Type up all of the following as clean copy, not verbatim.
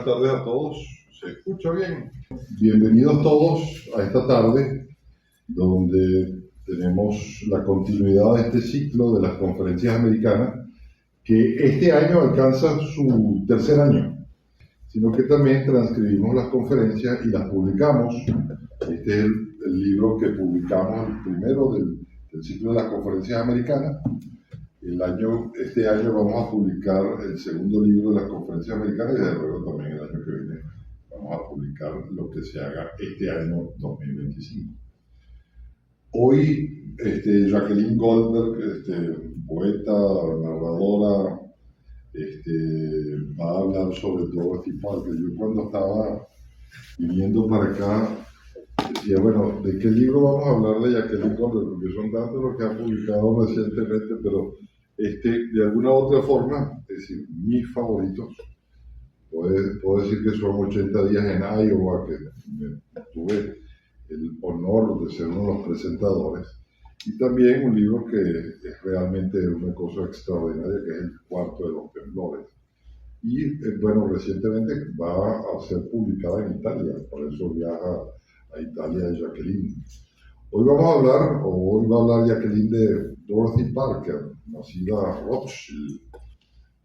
tardes a todos. ¿Se escucha bien? Bienvenidos todos a esta tarde, donde tenemos la continuidad de este ciclo de las conferencias americanas, que este año alcanza su tercer año, sino que también transcribimos las conferencias y las publicamos. Este es el libro que publicamos, el primero del ciclo de las conferencias americanas. Este año vamos a publicar el segundo libro de las conferencias americanas y desde luego también el año que viene vamos a publicar lo que se haga este año 2025. Hoy Jacqueline Goldberg, poeta, narradora, va a hablar sobre Dorothy Parker. Yo cuando estaba viniendo para acá decía, bueno, ¿de qué libro vamos a hablar de Jacqueline Goldberg? Porque son tantos los que ha publicado recientemente, pero de alguna u otra forma, es decir, mis favoritos, puedo decir que son 80 días en Iowa, que tuve el honor de ser uno de los presentadores, y también un libro que es realmente una cosa extraordinaria, que es El cuarto de los temblores. Y bueno, recientemente va a ser publicada en Italia, por eso viaja a Italia Jacqueline. Hoy va a hablar Jacqueline de Dorothy Parker, nacida Rothschild.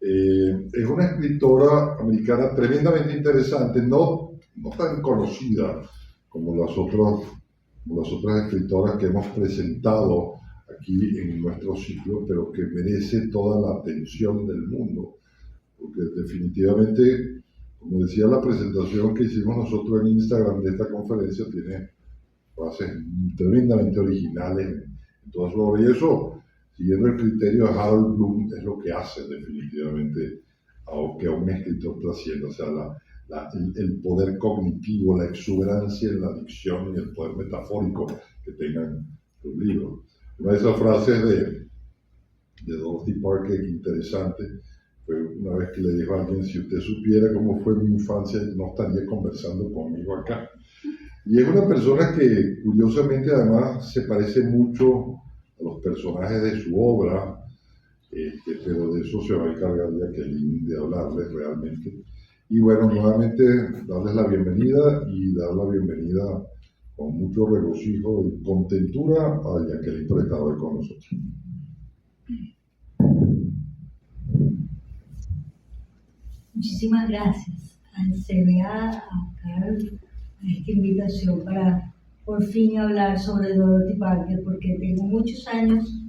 Es una escritora americana tremendamente interesante, no tan conocida como las otras escritoras que hemos presentado aquí en nuestro ciclo, pero que merece toda la atención del mundo, porque definitivamente, como decía la presentación que hicimos nosotros en Instagram de esta conferencia, tiene frases tremendamente originales en toda su obra, y eso, siguiendo el criterio de Harold Bloom, es lo que hace definitivamente que a un escritor trascienda, o sea, el poder cognitivo, la exuberancia en la dicción y el poder metafórico que tengan los libros. Una de esas frases de Dorothy Parker interesante fue una vez que le dijo a alguien: si usted supiera cómo fue mi infancia, no estaría conversando conmigo acá. Y es una persona que curiosamente además se parece mucho a los personajes de su obra, pero de eso se va a encargar Jacqueline de hablarles realmente. Y bueno, nuevamente darles la bienvenida y dar la bienvenida con mucho regocijo y contentura a Jacqueline por estar hoy con nosotros. Muchísimas gracias al CBA, a Carl, a esta invitación para por fin hablar sobre Dorothy Parker, porque tengo muchos años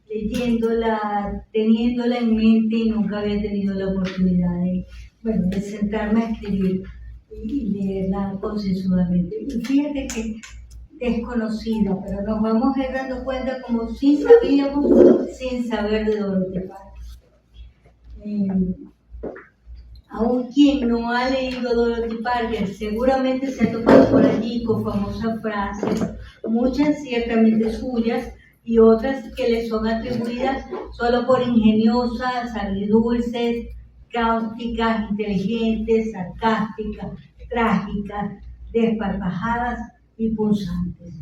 leyéndola, teniéndola en mente y nunca había tenido la oportunidad de sentarme a escribir y leerla concienzudamente. Y fíjate que desconocida, pero nos vamos a ir dando cuenta como si sabíamos sin saber de Dorothy Parker. Aún quien no ha leído Dorothy Parker seguramente se ha topado por allí con famosas frases, muchas ciertamente suyas y otras que le son atribuidas solo por ingeniosas, agridulces, cáusticas, inteligentes, sarcásticas, trágicas, desparpajadas y punzantes.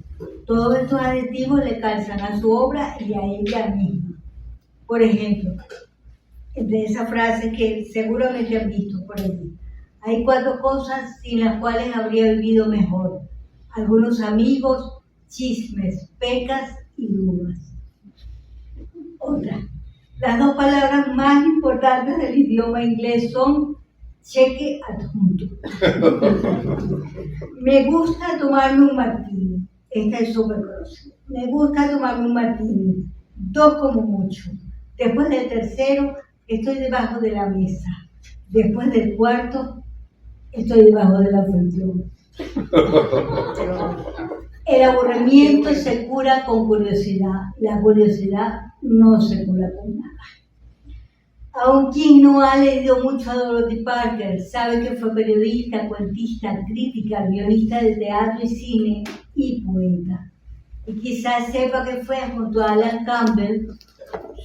Todos estos adjetivos le calzan a su obra y a ella misma. Por ejemplo, de esa frase que seguramente han visto por allí: hay 4 cosas sin las cuales habría vivido mejor: algunos amigos, chismes, pecas y dudas. Otra: las 2 palabras más importantes del idioma inglés son cheque adjunto. Me gusta tomarme un martini. Esta es súper conocida. Me gusta tomarme un martini, 2 como mucho. Después del tercero, estoy debajo de la mesa. Después del cuarto, estoy debajo de la función. El aburrimiento se cura con curiosidad. La curiosidad no se cura con nada. Aun quien no ha leído mucho a Dorothy Parker sabe que fue periodista, cuentista, crítica, guionista de teatro y cine y poeta. Y quizás sepa que fue junto a Alan Campbell,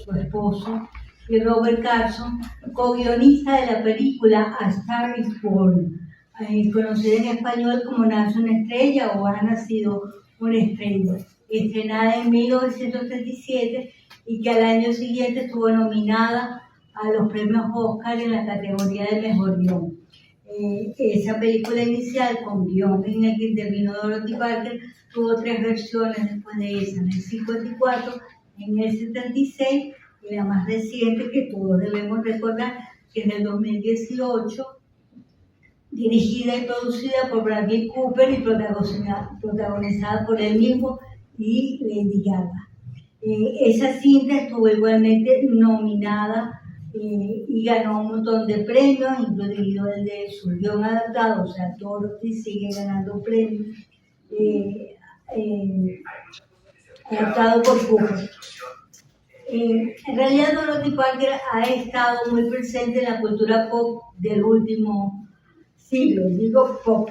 su esposo, y Robert Carson, co-guionista de la película A Star is Born, conocida en español como Nace una estrella o Ha nacido una estrella, estrenada en 1937 y que al año siguiente estuvo nominada a los premios Oscar en la categoría de Mejor Guión. Esa película inicial con guión en el que intervino Dorothy Parker tuvo 3 versiones después de esa, en el 54, en el 76 y la más reciente que todos debemos recordar, que en el 2018, dirigida y producida por Bradley Cooper y protagonizada por él mismo y Lady Gaga. Esa cinta estuvo igualmente nominada y ganó un montón de premios, incluido el de su guión adaptado, o sea, Dorothy sigue ganando premios, adaptado por Cooper. En realidad Dorothy Parker ha estado muy presente en la cultura pop del último siglo, digo pop.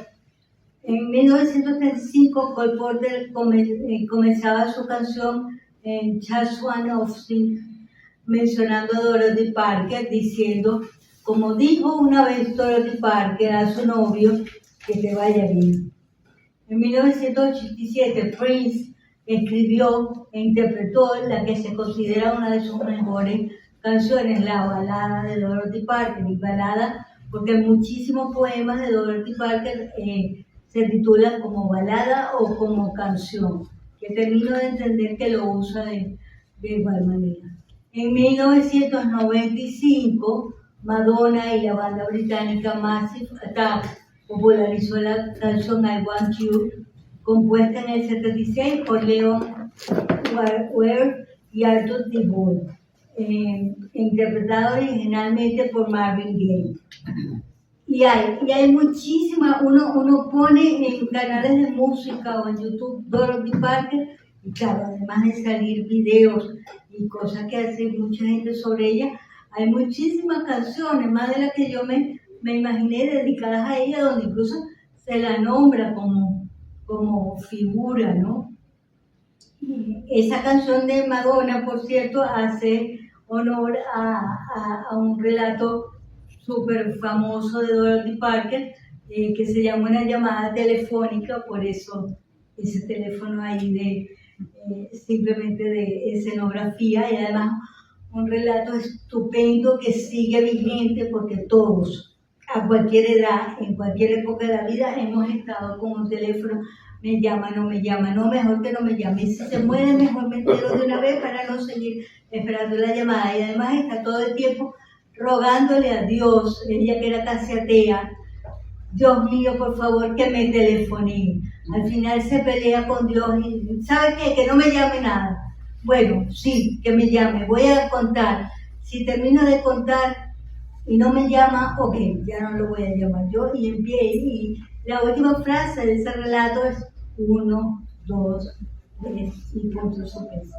En 1935 Cole Porter comenzaba su canción en Just One of Things, mencionando a Dorothy Parker, diciendo, como dijo una vez Dorothy Parker a su novio, que te vaya bien. En 1987 Prince escribió e interpretó la que se considera una de sus mejores canciones, la balada de Dorothy Parker, y balada porque muchísimos poemas de Dorothy Parker se titulan como balada o como canción, que termino de entender que lo usa de igual manera. En 1995, Madonna y la banda británica Massive Attack popularizó la canción I Want You, compuesta en el 76 por Leon Ware y Arthur D. Boyle, interpretada originalmente por Marvin Gaye. Y hay muchísimas, uno pone en canales de música o en YouTube Dorothy Parker, y claro, además de salir videos y cosas que hace mucha gente sobre ella, hay muchísimas canciones, más de las que yo me imaginé, dedicadas a ella, donde incluso se la nombra como figura, ¿no? Esa canción de Madonna, por cierto, hace honor a un relato súper famoso de Dorothy Parker, que se llama Una llamada telefónica, por eso ese teléfono ahí simplemente de escenografía, y además un relato estupendo que sigue vigente porque todos, a cualquier edad, en cualquier época de la vida, hemos estado con un teléfono, me llama, no, mejor que no me llame, y si se muere mejor me entero de una vez para no seguir esperando la llamada, y además está todo el tiempo rogándole a Dios, ella que era casi atea, Dios mío, por favor, que me telefonee. Al final se pelea con Dios y ¿sabe qué? Que no me llame nada. Bueno, sí, que me llame, voy a contar. Si termino de contar y no me llama, ok, ya no lo voy a llamar yo, y la última frase de ese relato es 1, 2, 3 y punto sorpresa.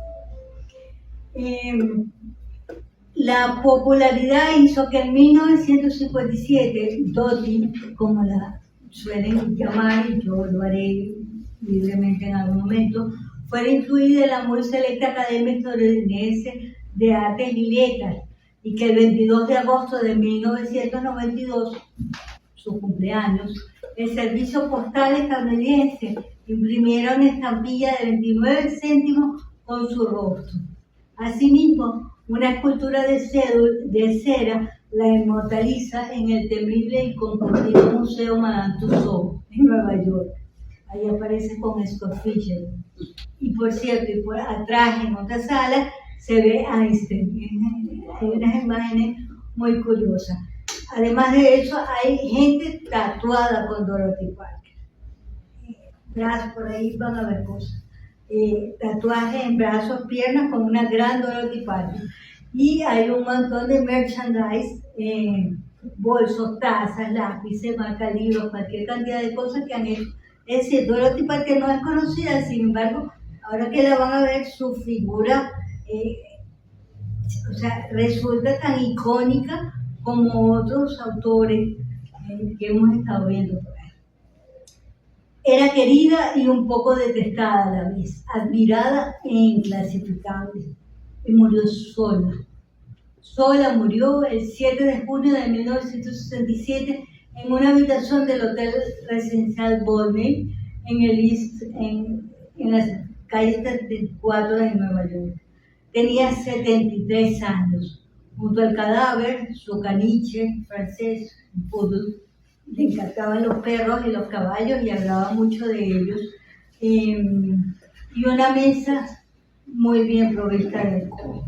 La popularidad hizo que en 1957 Dottie, como la suelen llamar, y yo lo haré libremente en algún momento, fuera incluida en la muy selecta Academia Estadounidense de Artes y Letras, y que el 22 de agosto de 1992, su cumpleaños, el Servicio Postal estadounidense imprimiera una estampilla de 29 céntimos con su rostro. Asimismo, una escultura de cera la inmortaliza en el temible y concurrido Museo Madame Tussauds en Nueva York. Ahí aparece con Scott Fischer. Y por cierto, y por atrás en otra sala se ve Einstein. Hay unas imágenes muy curiosas. Además de eso, hay gente tatuada con Dorothy Parker. Por ahí van a ver cosas. Tatuajes en brazos, piernas, con una gran Dorothy Parker. Y hay un montón de merchandise, bolsos, tazas, lápices, marcalibros, cualquier cantidad de cosas que han hecho. Es decir, Dorothy Parker no es conocida, sin embargo, ahora que la van a ver, su figura resulta tan icónica como otros autores que hemos estado viendo por ahí. Era querida y un poco detestada a la vez, admirada e inclasificable, y murió sola. Sola murió el 7 de junio de 1967 en una habitación del Hotel Residencial Baldwin en las calles 34 de Nueva York. Tenía 73 años. Junto al cadáver, su caniche francés, un poodle, le encantaban los perros y los caballos y hablaba mucho de ellos. Y una mesa muy bien provista de alcohol.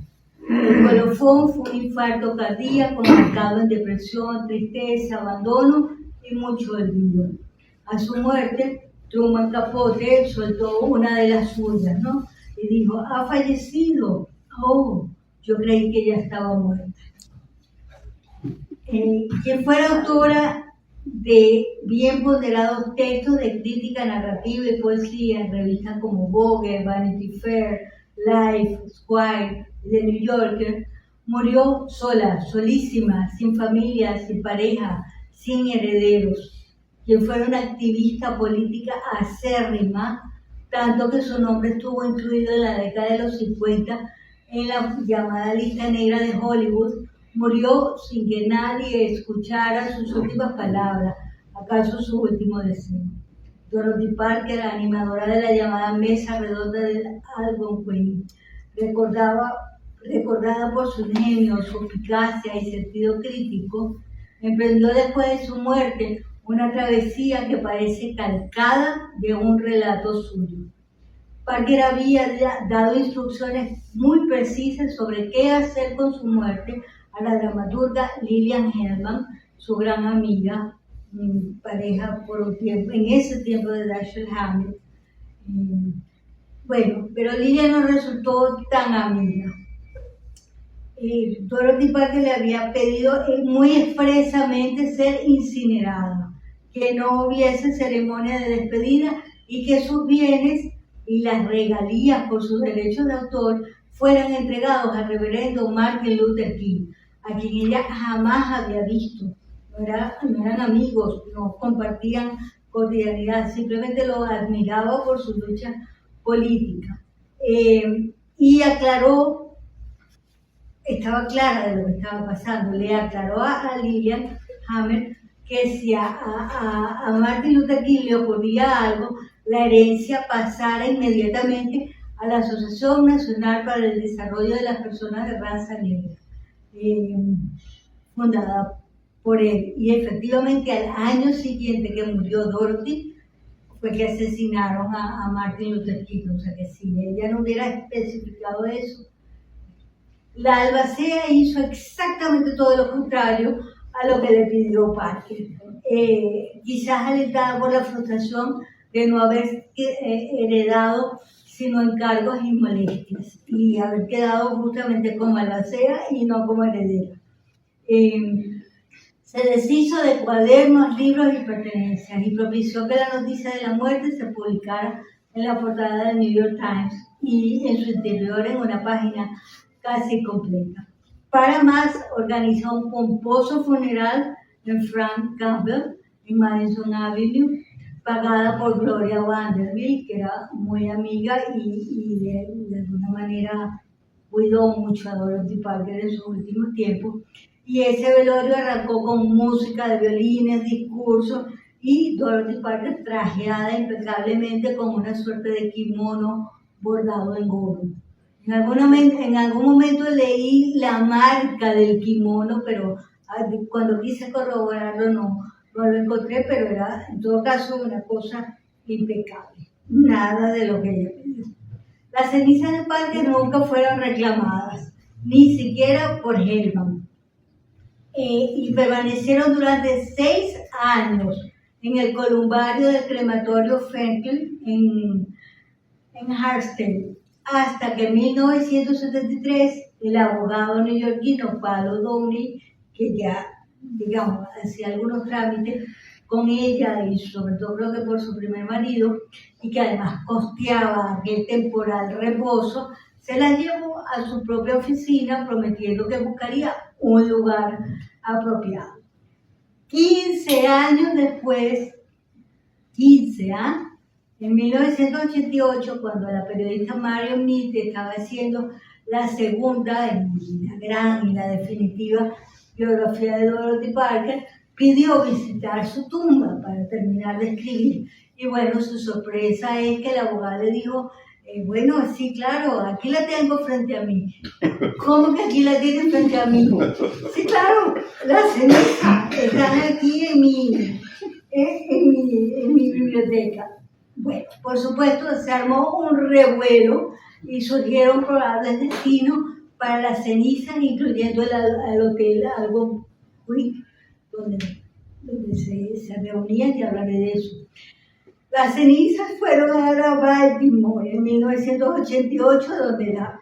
El colofón fue un infarto cardíaco marcado en depresión, tristeza, abandono y mucho olvido. A su muerte, Truman Capote soltó una de las suyas, ¿no? Y dijo, ha fallecido. Oh, yo creí que ya estaba muerta. Quien fuera autora de bien ponderados textos de crítica narrativa y poesía en revistas como Vogue, Vanity Fair, Life, Squire y The New Yorker, murió sola, solísima, sin familia, sin pareja, sin herederos. Quien fuera una activista política acérrima, tanto que su nombre estuvo incluido en la década de los 50 en la llamada lista negra de Hollywood, murió sin que nadie escuchara sus últimas palabras, acaso su último deseo. Dorothy Parker, animadora de la llamada Mesa Redonda del Algonquin, recordada por su ingenio, su eficacia y sentido crítico, emprendió después de su muerte una travesía que parece calcada de un relato suyo. Parker había dado instrucciones muy precisas sobre qué hacer con su muerte a la dramaturga Lillian Hellman, su gran amiga, pareja por un tiempo, en ese tiempo de Dashiell Hammett. Bueno, pero Lillian no resultó tan amiga. Dorothy Parker le había pedido muy expresamente ser incinerada, que no hubiese ceremonia de despedida y que sus bienes y las regalías por sus derechos de autor fueran entregados al reverendo Martin Luther King, a quien ella jamás había visto. No eran amigos, no compartían cotidianidad, simplemente lo admiraba por su lucha política. Y aclaró, estaba clara de lo que estaba pasando, le aclaró a Lillian Hammett que si a Martin Luther King le ocurría algo, la herencia pasara inmediatamente a la Asociación Nacional para el Desarrollo de las Personas de Raza Negra, fundada por él. Y efectivamente al año siguiente que murió Dorothy, fue que asesinaron a Martin Luther King. O sea que si ella no hubiera especificado eso, la albacea hizo exactamente todo lo contrario a lo que le pidió Parker. Quizás alentada por la frustración de no haber heredado sino encargos y molestias, y haber quedado justamente como albacea y no como heredera. Se deshizo de cuadernos, libros y pertenencias y propició que la noticia de la muerte se publicara en la portada del New York Times y en su interior en una página casi completa. Para más, organizó un pomposo funeral en Frank Campbell, en Madison Avenue, pagada por Gloria Vanderbilt, que era muy amiga y de alguna manera cuidó mucho a Dorothy Parker en sus últimos tiempos. Y ese velorio arrancó con música de violines, discursos, y Dorothy Parker trajeada impecablemente con una suerte de kimono bordado en oro. En algún momento leí la marca del kimono, pero cuando quise corroborarlo no lo encontré, pero era en todo caso una cosa impecable. Nada de lo que ella pidió. Las cenizas de Parker nunca fueron reclamadas, ni siquiera por Hellman. Y permanecieron durante 6 años en el columbario del crematorio Fenton en Harstad, hasta que en 1973 el abogado neoyorquino Palo Downey, que ya, digamos, hacía algunos trámites con ella y sobre todo creo que por su primer marido, y que además costeaba aquel temporal reposo, se la llevó a su propia oficina prometiendo que buscaría un lugar apropiado. 15 años después, en 1988, cuando la periodista Marion Mead estaba haciendo la segunda, la gran y la definitiva biografía de Dorothy Parker, pidió visitar su tumba para terminar de escribir. Y bueno, su sorpresa es que el abogado le dijo, bueno, sí, claro, aquí la tengo frente a mí. ¿Cómo que aquí la tienes frente a mí? Sí, claro, las cenizas están aquí en mi en mi biblioteca. Bueno, por supuesto se armó un revuelo y surgieron probables destinos para las cenizas, incluyendo el hotel Algo Creek, donde se reunían, y hablaré de eso. Las cenizas fueron a Baltimore en 1988, donde la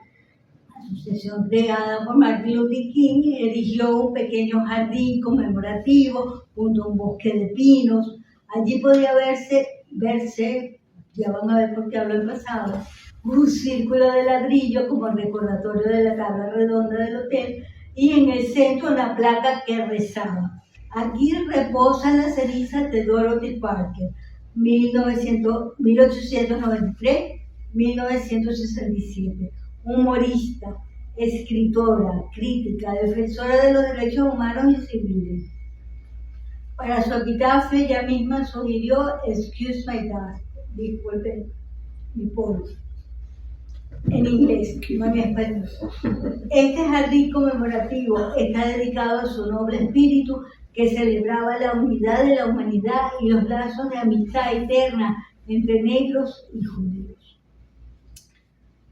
asociación creada por Martin Luther King erigió un pequeño jardín conmemorativo junto a un bosque de pinos. Allí podía verse, ya van a ver por qué hablo en pasado, un círculo de ladrillo como recordatorio de la tabla redonda del hotel, y en el centro una placa que rezaba: aquí reposan las cenizas de Dorothy Parker, 1893-1967. Humorista, escritora, crítica, defensora de los derechos humanos y civiles. Para su epitafio ella misma sugirió "Excuse my dust", disculpe mi polvo, en inglés, no en español. Este jardín conmemorativo está dedicado a su noble espíritu, que celebraba la unidad de la humanidad y los lazos de amistad eterna entre negros y judíos.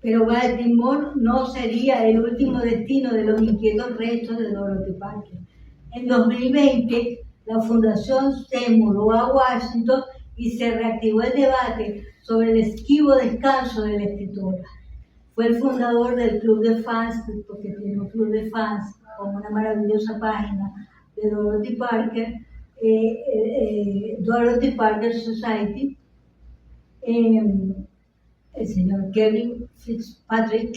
Pero Baltimore no sería el último destino de los inquietos restos de Dorothy Parker. En 2020, la fundación se mudó a Washington y se reactivó el debate sobre el esquivo descanso de la escritora. Fue el fundador del club de fans, porque tiene un club de fans con una maravillosa página de Dorothy Parker, Dorothy Parker Society, el señor Kevin Fitzpatrick,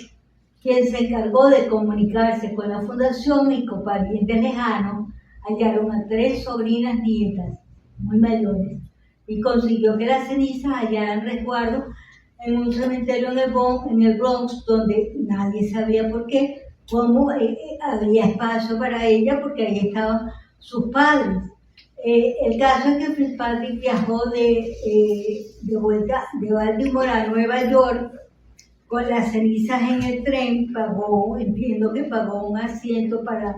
quien se encargó de comunicarse con la fundación, y con parientes lejanos hallaron a 3 sobrinas nietas muy mayores y consiguió que las cenizas hallaran resguardo en un cementerio en el Bronx, donde nadie sabía por qué, cómo había espacio para ella, porque ahí estaban sus padres. El caso es que Fitzpatrick viajó de vuelta de Baltimore a Nueva York con las cenizas en el tren, entiendo que pagó un asiento para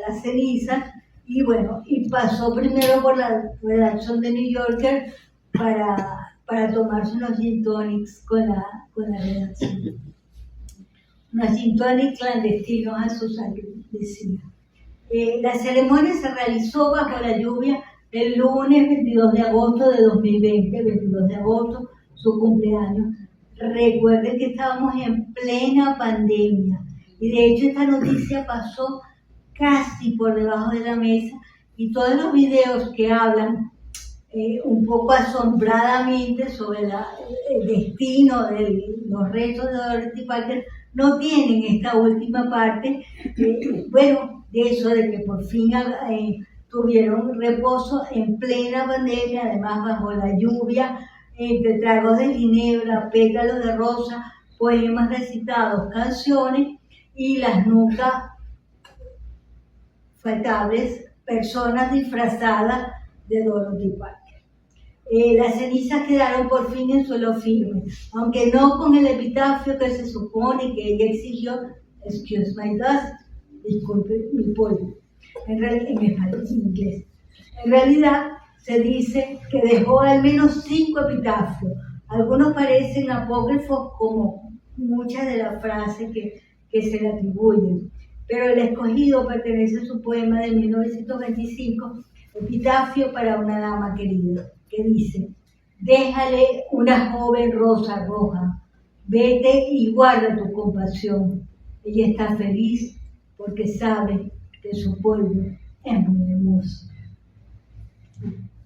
las cenizas, y bueno, y pasó primero por la redacción de New Yorker para tomarse unos gin tonics con la redacción. Unos gin tonics clandestinos a su salud, decía. La ceremonia se realizó bajo la lluvia el lunes 22 de agosto de 2020, 22 de agosto, su cumpleaños. Recuerden que estábamos en plena pandemia, y de hecho esta noticia pasó casi por debajo de la mesa, y todos los videos que hablan un poco asombradamente sobre el destino de los restos de Dorothy Parker no tienen esta última parte, bueno, de eso, de que por fin tuvieron reposo en plena pandemia, además bajo la lluvia, entre tragos de ginebra, pétalos de rosa, poemas recitados, canciones y las nunca faltables personas disfrazadas de Dorothy Parker. Las cenizas quedaron por fin en suelo firme, aunque no con el epitafio que se supone que ella exigió: "Excuse my dust", disculpe mi polvo, en inglés. En realidad se dice que dejó al menos 5 epitafios. Algunos parecen apócrifos, como muchas de las frases que se le atribuyen, pero el escogido pertenece a su poema de 1925, Epitafio para una dama querida, que dice: "Déjale una joven rosa roja, vete y guarda tu compasión. Ella está feliz porque sabe que su polvo es muy hermoso".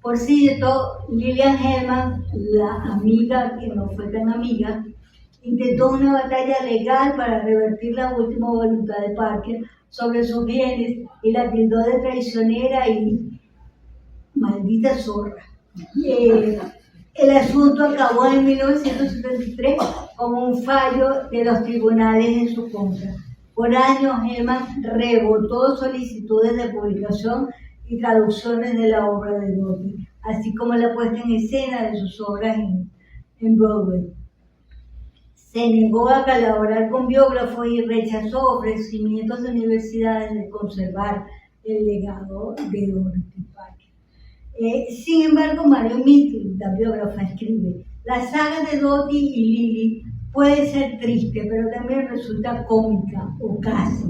Por cierto, Lillian Hellman, la amiga que no fue tan amiga, intentó una batalla legal para revertir la última voluntad de Parker sobre sus bienes, y la tildó de traicionera y maldita zorra. El asunto acabó en 1973 con un fallo de los tribunales en su contra. Por años, Hellman rebotó solicitudes de publicación y traducciones de la obra de Dorothy, así como la puesta en escena de sus obras en Broadway. Se negó a colaborar con biógrafos y rechazó ofrecimientos de universidades de conservar el legado de Dorothy Parker. Sin embargo, Mario Mitty, la biógrafa, escribe: la saga de Dottie y Lily puede ser triste, pero también resulta cómica, o casi.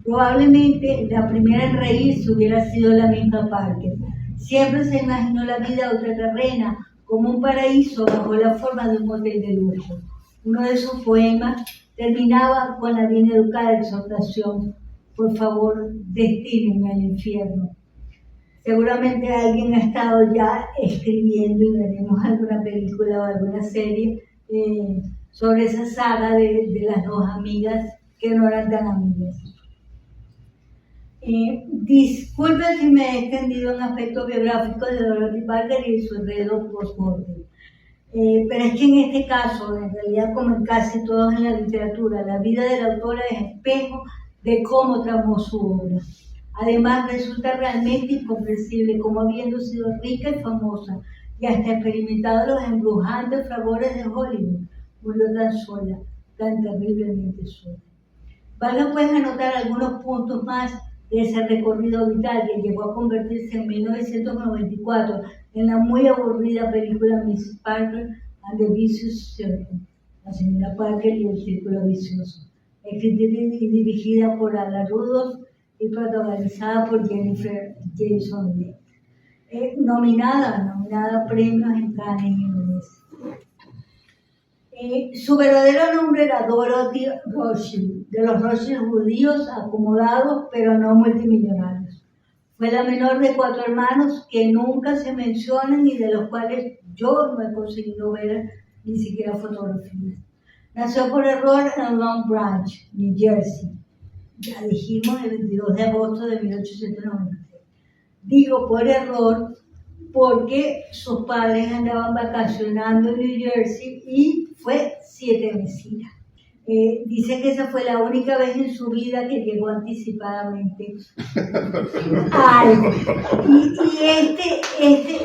Probablemente la primera en reírse hubiera sido la misma Parker. Siempre se imaginó la vida ultraterrena como un paraíso bajo la forma de un hotel de lujo. Uno de sus poemas terminaba con la bien educada exhortación: por favor, destínenme al infierno. Seguramente alguien ha estado ya escribiendo, y veremos alguna película o alguna serie sobre esa saga de las dos amigas que no eran tan amigas. Disculpen si me he extendido en aspectos biográficos de Dorothy Parker y su enredo post-mortem. Pero es que en este caso, en realidad como en casi todos en la literatura, la vida de la autora es espejo de cómo tramó su obra. Además, resulta realmente incomprensible cómo, habiendo sido rica y famosa y hasta experimentado los embrujantes favores de Hollywood, murió tan sola, tan terriblemente sola. Valga pues anotar algunos puntos más de ese recorrido vital que llegó a convertirse en 1994 en la muy aburrida película Mrs. Parker and the Vicious Circle, la señora Parker y el círculo vicioso, escrita y dirigida por Ada Rudolph y protagonizada por Jennifer Jason Leigh. Nominada a premios en Cannes y en Venecia. Su verdadero nombre era Dorothy Rothschild, de los Rothschild judíos acomodados pero no multimillonarios. Fue la menor de 4 hermanos que nunca se mencionan y de los cuales yo no he conseguido ver ni siquiera fotografías. Nació por error en Long Branch, New Jersey. Ya dijimos, el 22 de agosto de 1893. Digo por error porque sus padres andaban vacacionando en New Jersey y fue 7 vecinas. Dice que esa fue la única vez en su vida que llegó anticipadamente a algo.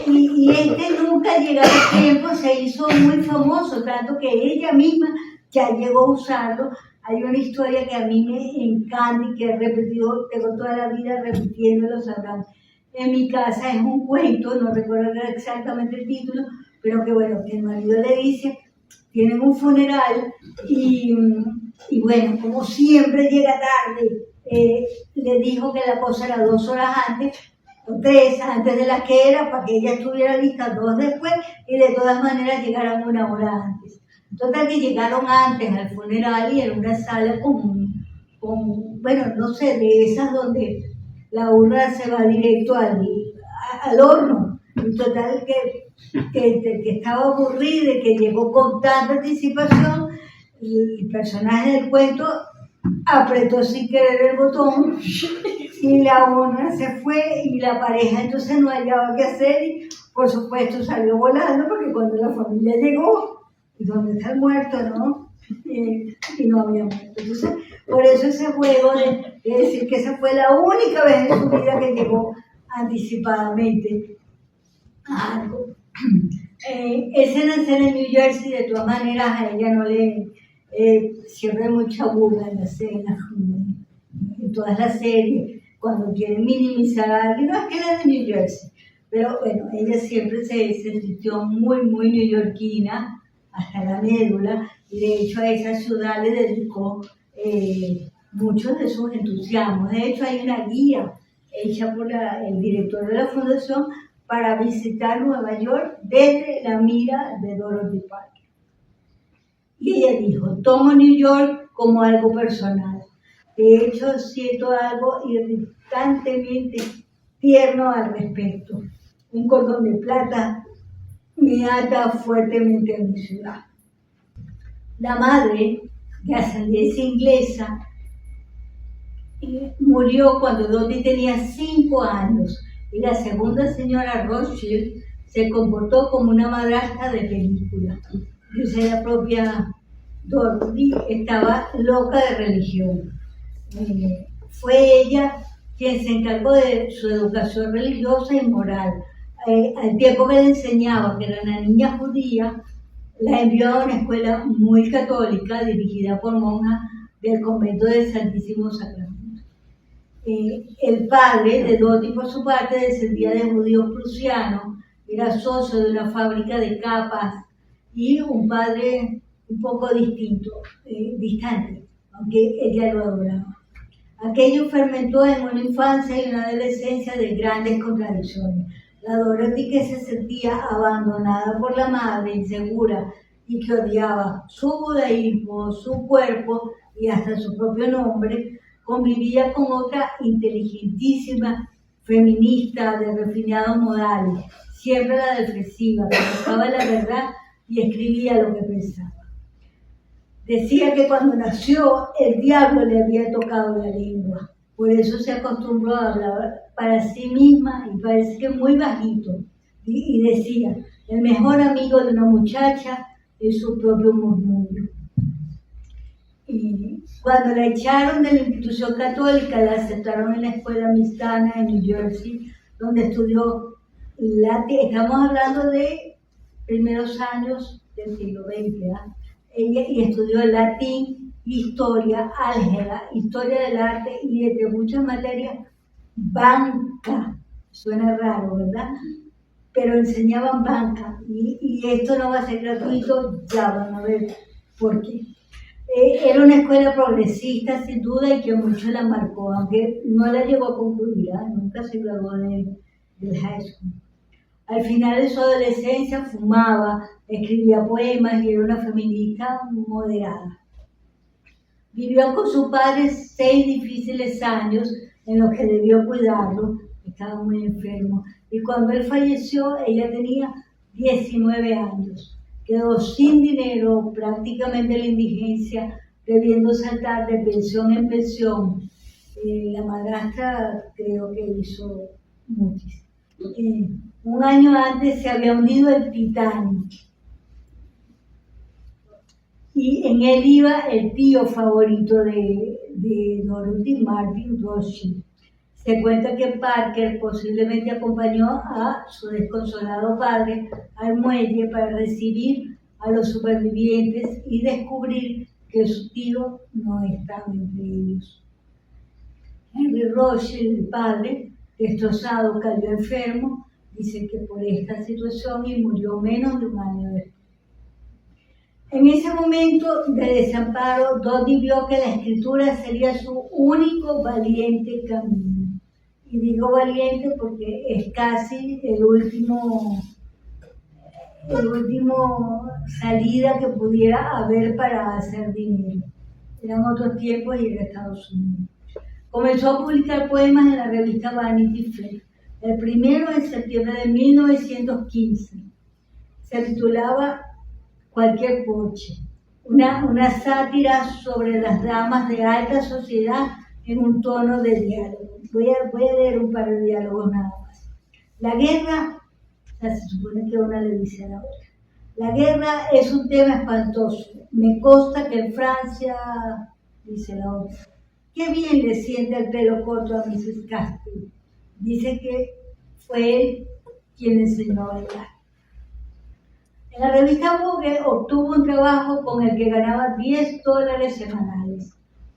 Y este nunca llegaba a tiempo, se hizo muy famoso, tanto que ella misma ya llegó a usarlo. Hay una historia que a mí me encanta y que he repetido, tengo toda la vida repitiéndolo, sabrán. En mi casa es un cuento, no recuerdo exactamente el título, pero que bueno, que el marido le dice, tienen un funeral y bueno, como siempre llega tarde, le dijo que la cosa era 2 horas antes, o 3 antes de la que era, para que ella estuviera lista 2 después, y de todas maneras llegaran 1 hora antes. Total que llegaron antes al funeral y era una sala con bueno, no sé, de esas donde la urna se va directo al horno. Y total que estaba aburrida y que llegó con tanta anticipación y el personaje del cuento apretó sin querer el botón y la urna se fue y la pareja entonces no hallaba qué hacer y por supuesto salió volando porque cuando la familia llegó, ¿y dónde está el muerto, no? Y no había muerto. Entonces, por eso ese juego de decir que esa fue la única vez en su vida que llegó anticipadamente a algo. Ese nacer en New Jersey, de todas maneras, a ella no le siempre hay mucha burla en la escena, en todas las series, cuando quieren minimizar a alguien, no es que era de New Jersey, pero bueno, ella siempre se sintió muy neoyorquina, hasta la médula, y de hecho a esa ciudad le dedicó muchos de sus entusiasmos. De hecho hay una guía hecha por el director de la fundación para visitar Nueva York desde la mira de Dorothy Parker. Y ella dijo, tomo New York como algo personal. De hecho, siento algo irritantemente tierno al respecto. Un cordón de plata me ata fuertemente a mi ciudad. La madre, de ascendencia inglesa, murió cuando Dottie tenía 5 años y la segunda señora Rothschild se comportó como una madrastra de película. Dice la propia Dorothy, estaba loca de religión. Fue ella quien se encargó de su educación religiosa y moral. Al tiempo que le enseñaba que era una niña judía, la envió a una escuela muy católica dirigida por monjas del convento del Santísimo Sacramento. El padre de Dottie, por su parte, descendía de judíos prusianos, era socio de una fábrica de capas y un padre un poco distinto, distante, aunque ella lo adoraba. Aquello fermentó en una infancia y una adolescencia de grandes contradicciones. La Dorothy, que se sentía abandonada por la madre, insegura y que odiaba su judaísmo, su cuerpo y hasta su propio nombre, convivía con otra inteligentísima feminista de refinados modales, siempre la defensiva, que buscaba la verdad y escribía lo que pensaba. Decía que cuando nació el diablo le había tocado la lengua, por eso se acostumbró a hablar para sí misma y parece que muy bajito, y decía, el mejor amigo de una muchacha es su propio murmullo. Y cuando la echaron de la institución católica, la aceptaron en la escuela mixtana en New Jersey, donde estudió latín. Estamos hablando de primeros años del siglo XX, Ella estudió latín, historia, álgebra, historia del arte y entre muchas materias, banca. Suena raro, ¿verdad? Pero enseñaban banca y esto no va a ser gratuito, ya van a ver por qué. Era una escuela progresista, sin duda, y que mucho la marcó, aunque no la llegó a concluir, nunca se graduó del high school. Al final de su adolescencia fumaba, escribía poemas y era una feminista moderada. Vivió con su padre 6 difíciles años en los que debió cuidarlo, estaba muy enfermo, y cuando él falleció ella tenía 19 años. Quedó sin dinero, prácticamente en la indigencia, debiendo saltar de pensión en pensión. La madrastra creo que hizo muchísimo. Un año antes se había hundido el Titanic. Y en él iba el tío favorito de Dorothy, Martin Rothschild. Se cuenta que Parker posiblemente acompañó a su desconsolado padre al muelle para recibir a los supervivientes y descubrir que su tío no estaba entre ellos. Henry Rothschild, el padre, destrozado, cayó enfermo, dice que por esta situación, y murió menos de un año después. En ese momento de desamparo, Dottie vio que la escritura sería su único valiente camino. Y digo valiente porque es casi el último salida que pudiera haber para hacer dinero. Eran otros tiempos y era Estados Unidos. Comenzó a publicar poemas en la revista Vanity Fair. El primero en septiembre de 1915. Se titulaba Cualquier Porche, una sátira sobre las damas de alta sociedad en un tono de diálogo. Voy a leer un par de diálogos nada más. La guerra, se supone que una le dice a la otra, la guerra es un tema espantoso. Me consta que en Francia, dice la otra, qué bien le siente el pelo corto a Mrs. Castle. Dice que fue él quien enseñó a bailar. En la revista Vogue obtuvo un trabajo con el que ganaba $10 semanales,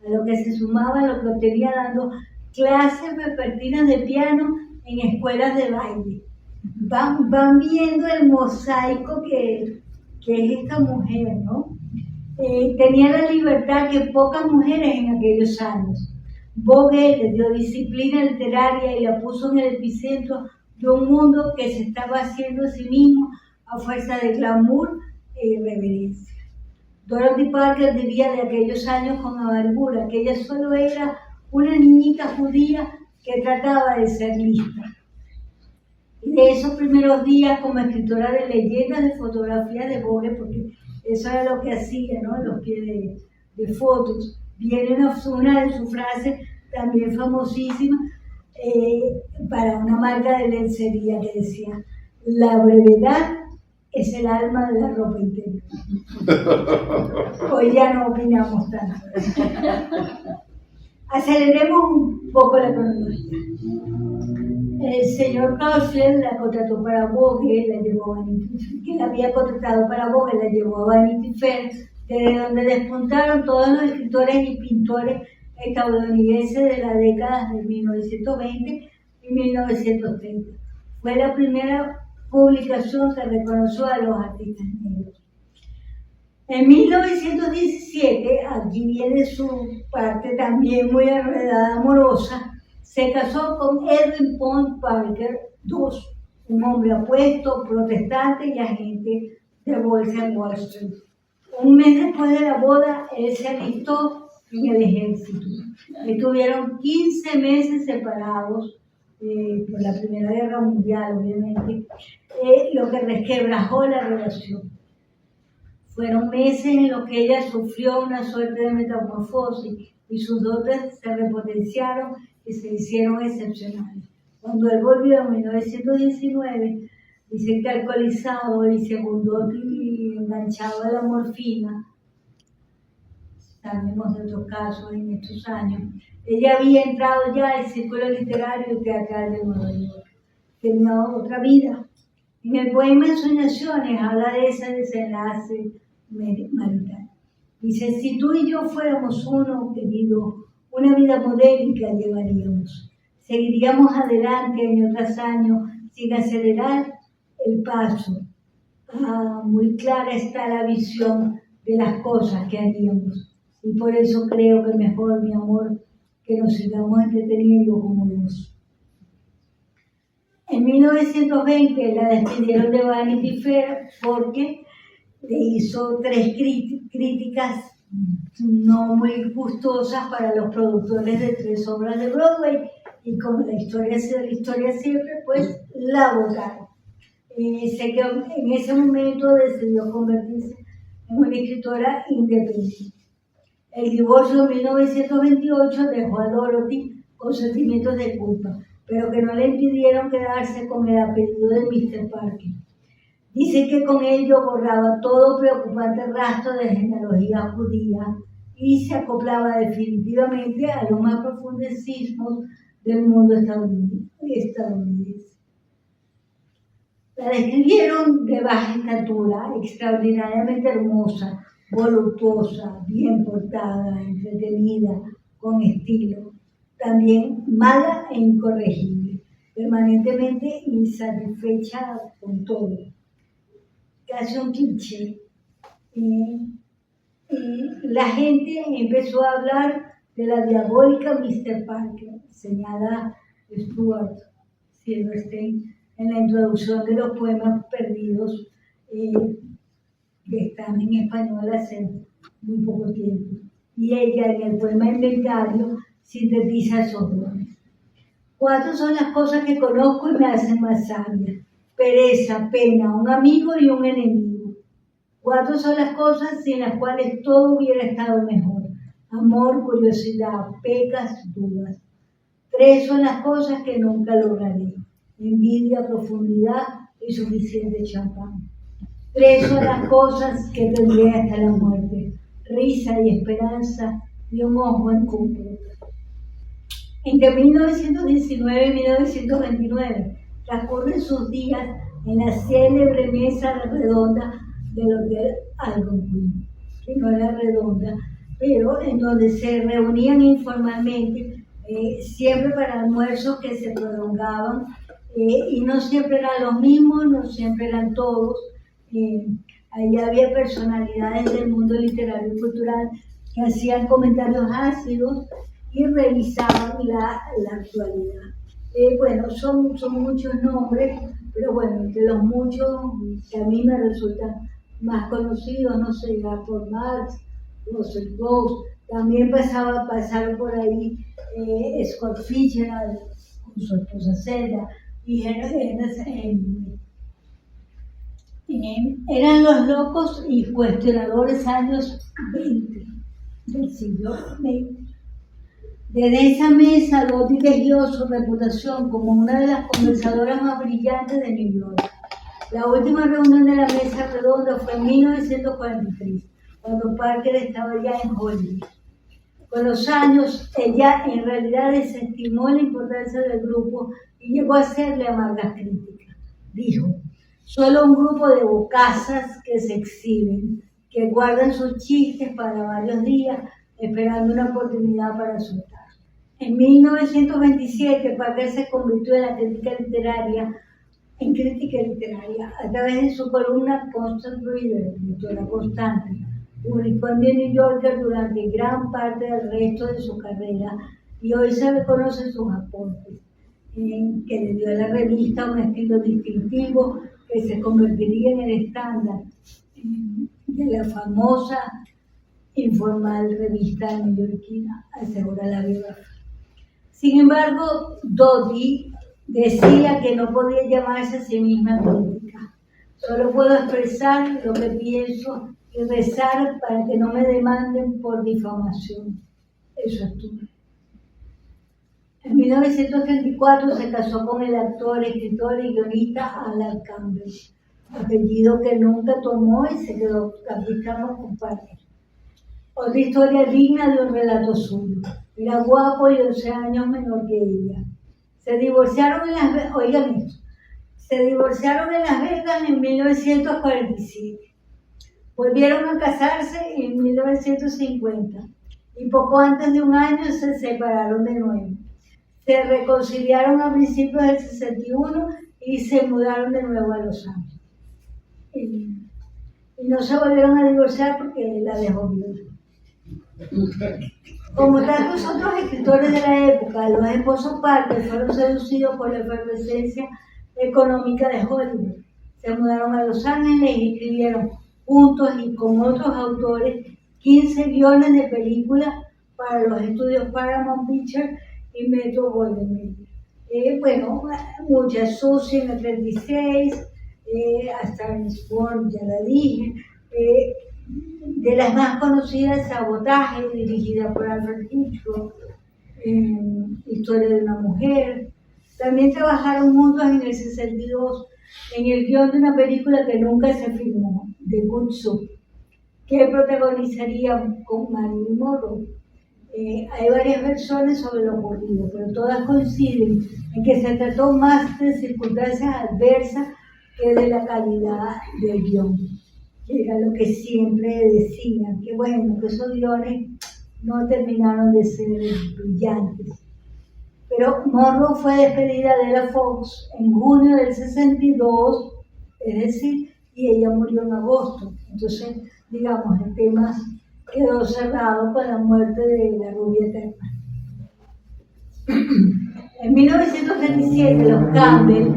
a lo que se sumaba lo que obtenía dando clases vespertinas de piano en escuelas de baile. Van viendo el mosaico que es esta mujer, ¿no? Tenía la libertad que pocas mujeres en aquellos años. Vogue le dio disciplina literaria y la puso en el epicentro de un mundo que se estaba haciendo a sí mismo a fuerza de glamour e irreverencia. Dorothy Parker vivía de aquellos años con amargura, que ella solo era una niñita judía que trataba de ser lista. Y de esos primeros días como escritora de leyendas de fotografías de Vogue, porque eso era lo que hacía, ¿no? Los pies de fotos, viene una de sus frases también famosísima para una marca de lencería que decía: la brevedad es el alma de la ropa interior. Hoy ya no opinamos tanto. Aceleremos un poco la cronología. El señor Rothschild la contrató para Vogue, la llevó a Vanity Fair, que la había contratado para Vogue, la llevó a Vanity Fair, desde donde despuntaron todos los escritores y pintores estadounidense de las décadas de 1920 y 1930. Fue la primera publicación que reconoció a los artistas negros. En 1917, aquí viene su parte también muy enredada, amorosa, se casó con Edwin Point Parker II, un hombre apuesto, protestante y agente de bolsa en Wall Street. Un mes después de la boda, él se alistó en el ejército. Estuvieron 15 meses separados por la Primera Guerra Mundial, obviamente, lo que resquebrajó la relación. Fueron meses en los que ella sufrió una suerte de metamorfosis y sus dotes se repotenciaron y se hicieron excepcionales. Cuando él volvió en 1919, dice que alcoholizado y segundo y enganchado a la morfina, sabemos de otros casos en estos años, ella había entrado ya al círculo literario y teatral de Nueva York. Tenía otra vida. En el poema Ensoñaciones habla de ese desenlace marital. Dice, si tú y yo fuéramos uno, querido, una vida modélica llevaríamos. Seguiríamos adelante año tras año sin acelerar el paso. Muy clara está la visión de las cosas que haríamos. Y por eso creo que mejor, mi amor, que nos sigamos entreteniendo como dos. En 1920 la despidieron de Vanity Fair porque le hizo 3 críticas no muy gustosas para los productores de 3 obras de Broadway, y como la historia ha sido la historia siempre, pues la votaron. En ese momento decidió convertirse en una escritora independiente. El divorcio de 1928 dejó a Dorothy con sentimientos de culpa, pero que no le impidieron quedarse con el apellido de Mr. Parker. Dice que con ello borraba todo preocupante rastro de genealogía judía y se acoplaba definitivamente a los más profundos sismos del mundo estadounidense. La describieron de baja estatura, extraordinariamente hermosa, voluptuosa, bien portada, entretenida, con estilo, también mala e incorregible, permanentemente insatisfecha con todo. Casi un cliché. La gente empezó a hablar de la diabólica Mr. Parker, señala Stuart Silverstein en la introducción de los poemas perdidos que están en español hace muy poco tiempo. Y ella en el poema Inventario sintetiza esos dones. 4 son las cosas que conozco y me hacen más sabia: pereza, pena, un amigo y un enemigo. 4 son las cosas sin las cuales todo hubiera estado mejor: amor, curiosidad, pecas, dudas. 3 son las cosas que nunca lograré: envidia, profundidad y suficiente champán. 3 son las cosas que tendré hasta la muerte: risa y esperanza y un ojo en cumple. Entre 1919 y 1929 transcurren sus días en la célebre mesa redonda del Hotel Algonquin, que no era redonda, pero en donde se reunían informalmente, siempre para almuerzos que se prolongaban, y no siempre eran los mismos, no siempre eran todos. Ahí había personalidades del mundo literario y cultural que hacían comentarios ácidos y revisaban la actualidad. Bueno, son muchos nombres, pero bueno, entre los muchos que a mí me resultan más conocidos, no sé, por Marx, Russell Groves, también pasaron por ahí Scott Fitzgerald con su esposa Zelda, y eran los locos y cuestionadores años 20 del siglo XX. Desde esa mesa, Lottie tejió su reputación como una de las conversadoras más brillantes de New York. La última reunión de la mesa redonda fue en 1943, cuando Parker estaba ya en Hollywood. Con los años, ella en realidad desestimó la importancia del grupo y llegó a hacerle amargas críticas. Dijo: solo un grupo de bocazas que se exhiben, que guardan sus chistes para varios días, esperando una oportunidad para soltar. En 1927, Parker se convirtió en crítica literaria a través de su columna Constant Reader, lectora constante. Publicó en The New Yorker durante gran parte del resto de su carrera y hoy se reconoce sus aportes, que le dio a la revista un estilo distintivo que se convertiría en el estándar de la famosa informal revista neoyorquina, asegura la biógrafa. Sin embargo, Doty decía que no podía llamarse a sí misma crítica. Solo puedo expresar lo que pienso y rezar para que no me demanden por difamación. Eso es todo. En 1934 se casó con el actor, escritor y guionista Alan Campbell, apellido que nunca tomó y se quedó, aquí estamos con Parker. Otra historia digna de un relato suyo. Era guapo y 11 años menor que ella. Se divorciaron en Las Vegas, oigan esto, se divorciaron en Las Vegas en 1947. Volvieron a casarse en 1950 y poco antes de un año se separaron de nuevo. Se reconciliaron a principios del 61 y se mudaron de nuevo a Los Ángeles. Y no se volvieron a divorciar porque la dejó viuda. Como tantos otros escritores de la época, los esposos Parker fueron seducidos por la efervescencia económica de Hollywood. Se mudaron a Los Ángeles y escribieron juntos y con otros autores 15 guiones de películas para los estudios Paramount Pictures y Metro Goldwyn Mayer. Bueno, muchas, Susie en el 36, hasta Born, ya la dije. De las más conocidas, Sabotaje, dirigida por Alfred Hitchcock, Historia de una mujer. También trabajaron juntos en el 62 en el guión de una película que nunca se filmó, The Good Soup, que protagonizaría con Marilyn Monroe. Hay varias versiones sobre lo ocurrido, pero todas coinciden en que se trató más de circunstancias adversas que de la calidad del guión, que era lo que siempre decían, que bueno, que esos guiones no terminaron de ser brillantes. Pero Monroe fue despedida de la Fox en junio del 62, es decir, y ella murió en agosto. Entonces, digamos, el tema quedó cerrado con la muerte de la rubia eterna. En 1937, los Campbell,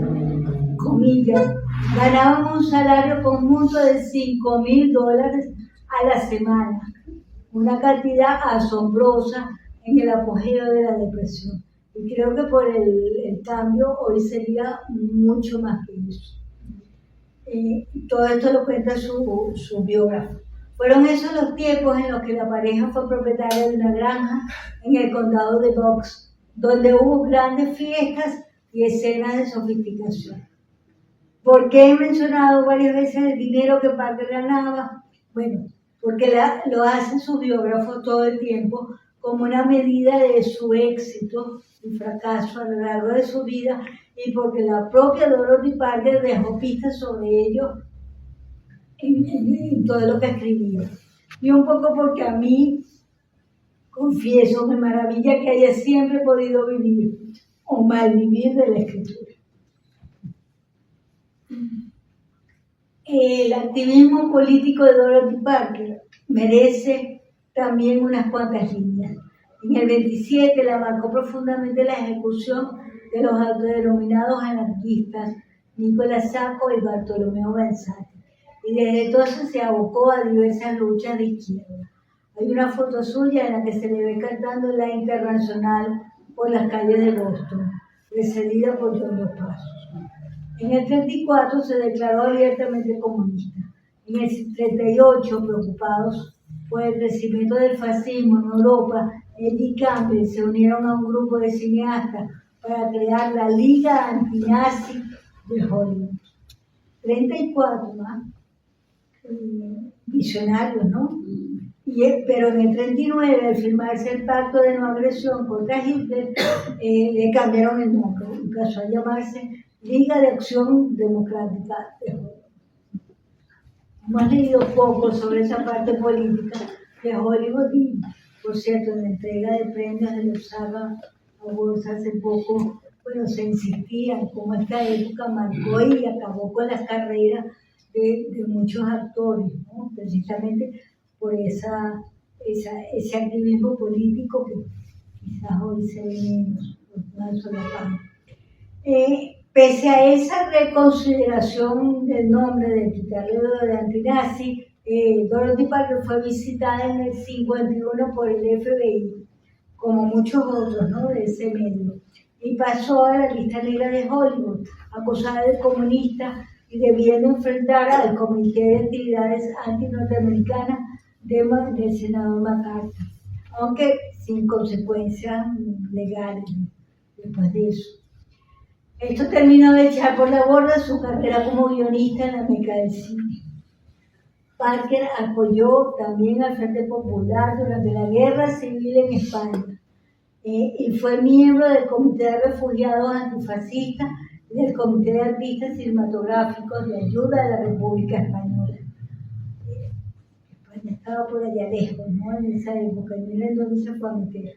comillas, ganaban un salario conjunto de $5,000 a la semana, una cantidad asombrosa en el apogeo de la depresión. Y creo que por el cambio hoy sería mucho más que eso. Todo esto lo cuenta su biógrafo. Fueron esos los tiempos en los que la pareja fue propietaria de una granja en el condado de Bucks, donde hubo grandes fiestas y escenas de sofisticación. ¿Por qué he mencionado varias veces el dinero que Parker ganaba? Bueno, porque lo hacen sus biógrafos todo el tiempo como una medida de su éxito y fracaso a lo largo de su vida, y porque la propia Dorothy Parker dejó pistas sobre ello en todo lo que escribía. Y un poco porque a mí, confieso, me maravilla que haya siempre podido vivir o malvivir de la escritura. El activismo político de Dorothy Parker merece también unas cuantas líneas. En el 27 la marcó profundamente la ejecución de los autodenominados anarquistas Nicolás Sacco y Bartolomeo Bezzati, y desde entonces se abocó a diversas luchas de izquierda. Hay una foto suya en la que se le ve cantando la Internacional por las calles de Boston, precedida por John Dos Passos. En el 34 se declaró abiertamente comunista. En el 38, preocupados por el crecimiento del fascismo en Europa, él y Campbell se unieron a un grupo de cineastas para crear la Liga Antinazi de Hollywood. 34, ¿no? Visionarios, ¿no? Pero en el 39, al firmarse el pacto de no agresión contra Hitler, le cambiaron el nombre y pasó a llamarse Liga de Acción Democrática de Hollywood. Hemos leído poco sobre esa parte política de Hollywood Por cierto, en la entrega de premios de los Saga Awards hace poco, bueno, se insistía en cómo esta época marcó y acabó con las carreras de muchos actores, ¿no? Precisamente por ese activismo político que quizás hoy se ve menos, por una sola parte. Pese a esa reconsideración del nombre de quitarle lo de antinazi, Dorothy Parker fue visitada en el 51 por el FBI, como muchos otros, ¿no?, de ese medio, y pasó a la lista negra de Hollywood, acusada de comunista y debiendo enfrentar al Comité de Actividades Anti-Norteamericanas del senador McCarthy, aunque sin consecuencias legales después de eso. Esto terminó de echar por la borda su carrera como guionista en la meca del cine. Parker apoyó también al Frente Popular durante la Guerra Civil en España y fue miembro del Comité de Refugiados Antifascistas y del Comité de Artistas Cinematográficos de Ayuda a la República Española. España estaba por allá lejos, ¿no?, en esa época, y miren dónde se fue a meter.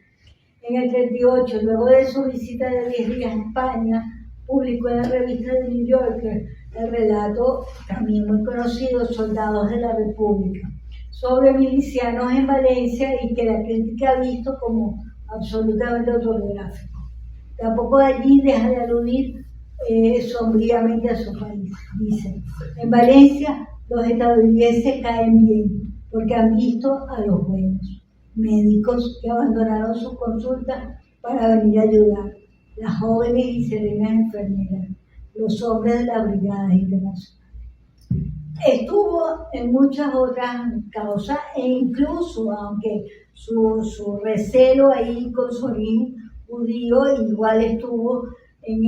En el 38, luego de su visita de 10 días a España, publicó en la revista The New Yorker el relato, también muy conocido, Soldados de la República, sobre milicianos en Valencia y que la crítica ha visto como absolutamente autobiográfico. Tampoco allí deja de aludir sombríamente a su país. Dice: en Valencia los estadounidenses caen bien porque han visto a los buenos médicos que abandonaron sus consultas para venir a ayudar, las jóvenes y serenas enfermeras, los hombres de la Brigada Internacional. Estuvo en muchas otras causas e incluso, aunque su recelo ahí con su origen judío, igual estuvo en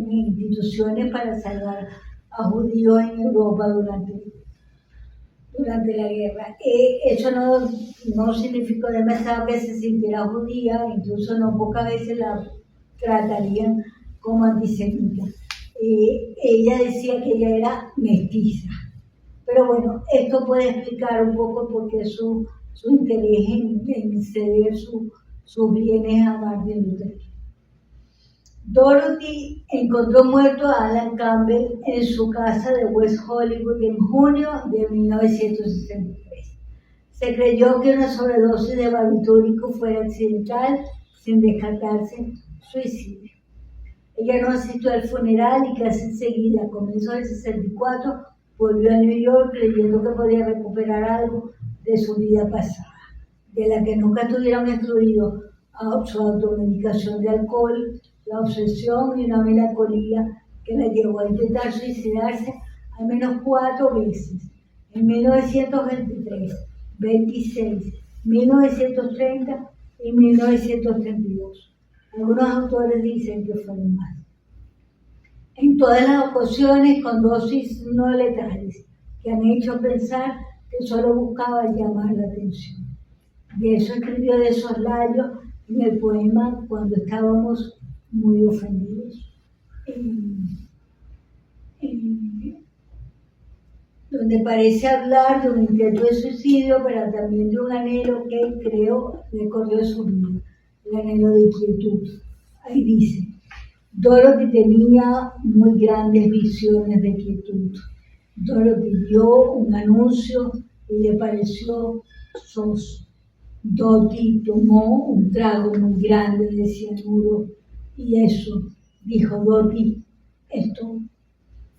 instituciones para salvar a judíos en Europa durante la guerra. Eso no significó demasiado que se sintiera judía, incluso no pocas veces la tratarían como antisemita. Ella decía que ella era mestiza. Pero bueno, esto puede explicar un poco por qué su interés en ceder sus bienes a Martin Luther King. Dorothy encontró muerto a Alan Campbell en su casa de West Hollywood en junio de 1963. Se creyó que una sobredosis de barbitúrico fuera accidental, sin descartarse suicidio. Ella no asistió al funeral y casi enseguida, a comienzos del 64, volvió a New York creyendo que podía recuperar algo de su vida pasada, de la que nunca tuvieron excluido su automedicación de alcohol, la obsesión y una melancolía que la llevó a intentar suicidarse al menos 4 veces, en 1923, 26, 1930 y 1932. Algunos autores dicen que fueron más. En todas las ocasiones con dosis no letales que han hecho pensar que solo buscaba llamar la atención. Y eso escribió de soslayo en el poema Cuando estábamos muy ofendidos, donde parece hablar de un intento de suicidio, pero también de un anhelo que creo recorrió su vida, el anhelo de quietud. Ahí dice: Dorothy tenía muy grandes visiones de quietud. Dorothy vio un anuncio y le pareció soso. Dorothy tomó un trago muy grande de cianuro y eso, dijo Dorothy, esto.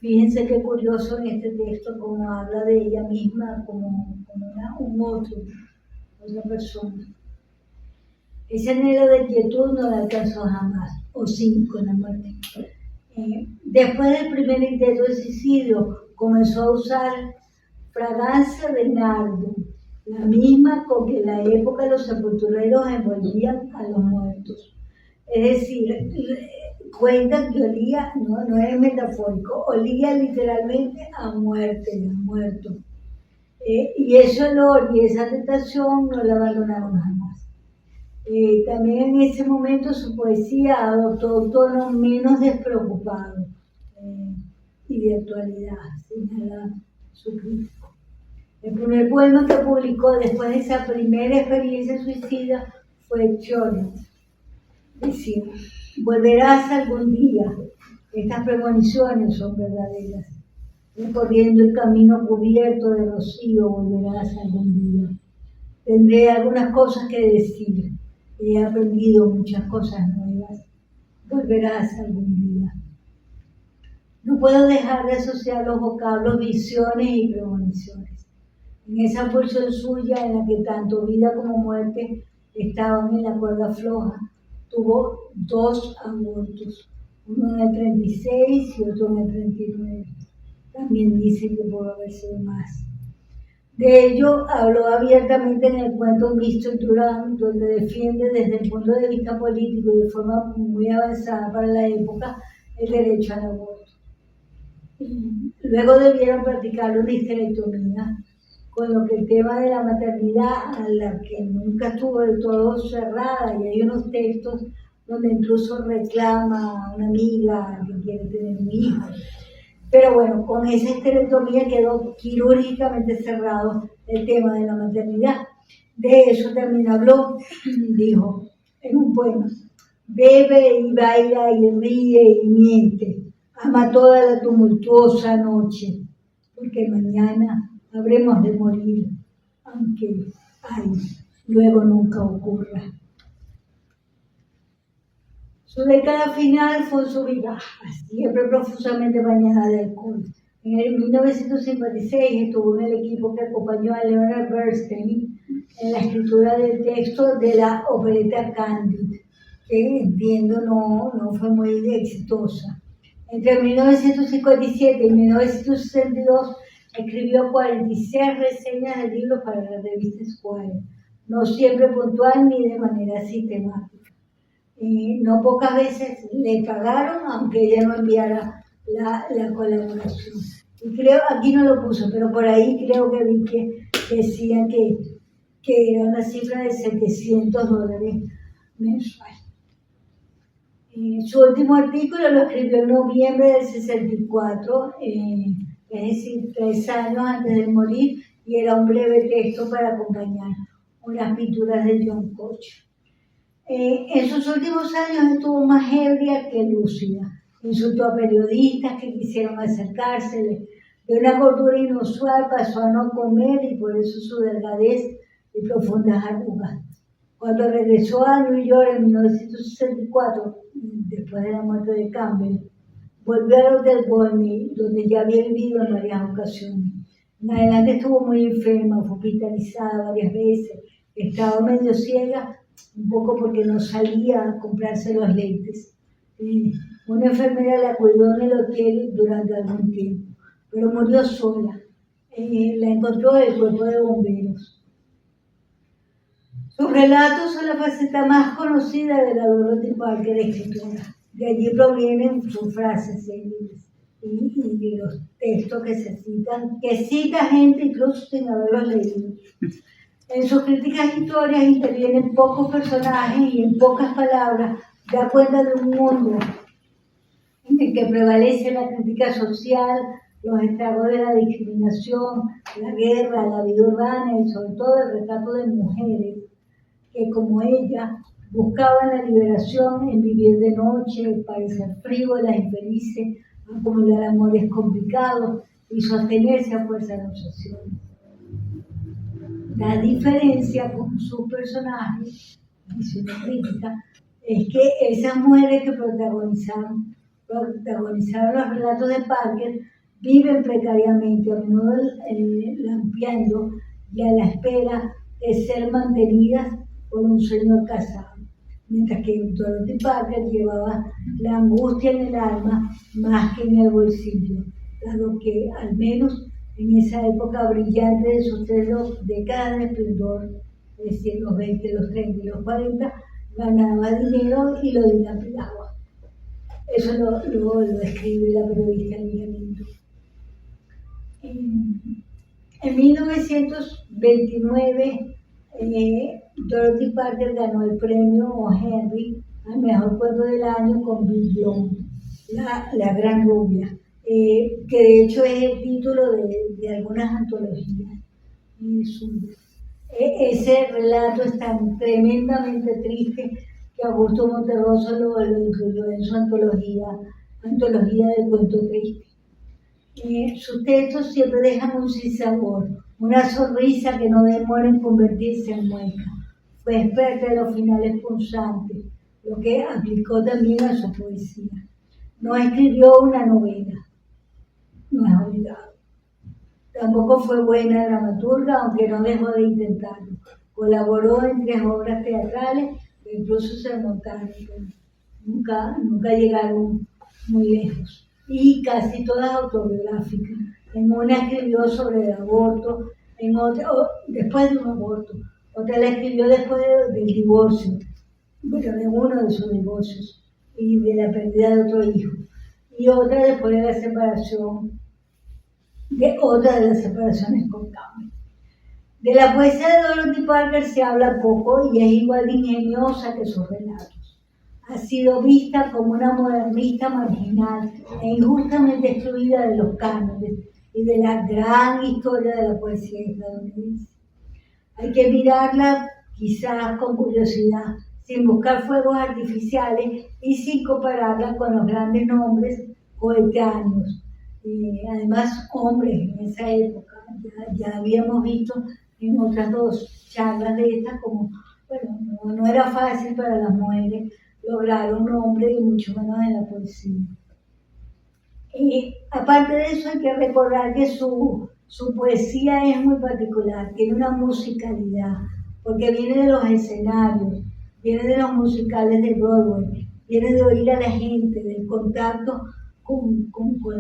Fíjense qué curioso en este texto como habla de ella misma como otra persona. Ese anhelo de quietud no la alcanzó jamás, o sí, con la muerte. Después del primer intento de suicidio, comenzó a usar fragancia de nardo, la misma con que en la época los sepultureros envolvían a los muertos. Es decir, cuentan que olía, no es metafórico, olía literalmente a muerte, a muerto. Y ese olor y esa tentación no la abandonaron jamás. También en ese momento su poesía adoptó un tono menos despreocupado y de actualidad, señala su crítico. El primer poema que publicó después de esa primera experiencia suicida fue Cholet. Decía, volverás algún día, estas premoniciones son verdaderas. Recorriendo el camino cubierto de rocío, volverás algún día. Tendré algunas cosas que decir, he aprendido muchas cosas nuevas. Volverás algún día. No puedo dejar de asociar los vocablos visiones y premoniciones. En esa pulsión suya en la que tanto vida como muerte estaban en la cuerda floja, tuvo 2 abortos, uno en el 36 y otro en el 39. También dice que pudo haber sido más. De ello habló abiertamente en el cuento Mr. Durán, donde defiende desde el punto de vista político y de forma muy avanzada para la época el derecho al aborto. Luego debieron practicar una histerectomía, con lo que el tema de la maternidad, a la que nunca estuvo del todo cerrada, y hay unos textos donde incluso reclama a una amiga que quiere tener un hijo. Pero bueno, con esa histerectomía quedó quirúrgicamente cerrado el tema de la maternidad. De eso también habló, dijo en un poema: bebe y baila y ríe y miente, ama toda la tumultuosa noche, porque mañana habremos de morir, aunque, luego nunca ocurra. Su década final fue un sub y baja, siempre profusamente bañada de alcohol. En el 1956 estuvo en el equipo que acompañó a Leonard Bernstein en la escritura del texto de la opereta Candide, que entiendo no fue muy exitosa. Entre 1957 y 1962 escribió 46 reseñas de libros para la revista Esquire, no siempre puntual ni de manera sistemática. No pocas veces le pagaron, aunque ella no enviara la colaboración. Y creo, aquí no lo puso, pero por ahí creo que vi que decían que era una cifra de $700 mensual. Su último artículo lo escribió en noviembre del 64, es decir, 3 años antes de morir, y era un breve texto para acompañar unas pinturas de John Koch. En sus últimos años estuvo más ebria que lúcida. Insultó a periodistas que quisieron acercársele. De una gordura inusual pasó a no comer y por eso su delgadez y profundas arrugas. Cuando regresó a New York en 1964, después de la muerte de Campbell, volvió al Hotel Volney, donde ya había vivido en varias ocasiones. En adelante estuvo muy enferma, fue hospitalizada varias veces, estaba medio ciega, un poco porque no salía a comprarse los lentes. Una enfermera la cuidó en el hotel durante algún tiempo, pero murió sola. La encontró el cuerpo de bomberos. Sus relatos son la faceta más conocida de la Dorothy Parker escritora. De allí provienen sus frases célebres y los textos que se citan, que cita gente incluso sin haberlos leído. En sus críticas historias intervienen pocos personajes y en pocas palabras da cuenta de un mundo en el que prevalece la crítica social, los estragos de la discriminación, la guerra, la vida urbana y sobre todo el retrato de mujeres que, como ella, buscaban la liberación en vivir de noche, parecer frívolas, infelices, acumular amores complicados y sostenerse a fuerza de obsesiones. La diferencia con sus personajes, dice una crítica, es que esas mujeres que protagonizaron los relatos de Parker viven precariamente, a menudo lampeando y a la espera de ser mantenidas por un señor casado, mientras que Dorothy Parker llevaba la angustia en el alma más que en el bolsillo, dado que al menos en esa época brillante de sus 3 décadas de esplendor, es decir, los 20, los 30 y los 40, ganaba dinero y lo dilapidaba. Eso lo escribe la periodista Lina Minto. En 1929, Dorothy Parker ganó el premio O. Henry al mejor cuento del año con Bill Bloom, la gran rubia, que de hecho es el título de algunas antologías. suyo. Ese relato es tan tremendamente triste que Augusto Monterroso lo incluyó en su antología del cuento triste. Sus textos siempre dejan un sinsabor, una sonrisa que no demora en convertirse en mueca. Fue experta en los finales punzantes, lo que aplicó también a su poesía. No escribió una novela, no es obligado. Tampoco fue buena dramaturga, aunque no dejó de intentarlo. Colaboró en 3 obras teatrales que incluso se montaron, pero nunca llegaron muy lejos. Y casi todas autobiográficas. En una escribió sobre el aborto, en otra, después de un aborto. Otra la escribió después del divorcio, bueno, de uno de sus divorcios y de la pérdida de otro hijo. Y otra después de la separación, de otra de las separaciones con Campbell. De la poesía de Dorothy Parker se habla poco y es igual de ingeniosa que sus relatos. Ha sido vista como una modernista marginal e injustamente excluida de los cánones y de la gran historia de la poesía estadounidense. Hay que mirarla quizás con curiosidad, sin buscar fuegos artificiales y sin compararla con los grandes nombres coetáneos. Además, hombres en esa época, ya habíamos visto en otras 2 charlas de estas, como, bueno, no era fácil para las mujeres lograr un hombre y mucho menos en la poesía. Aparte de eso, hay que recordar que su poesía es muy particular, tiene una musicalidad, porque viene de los escenarios, viene de los musicales de Broadway, viene de oír a la gente, del contacto con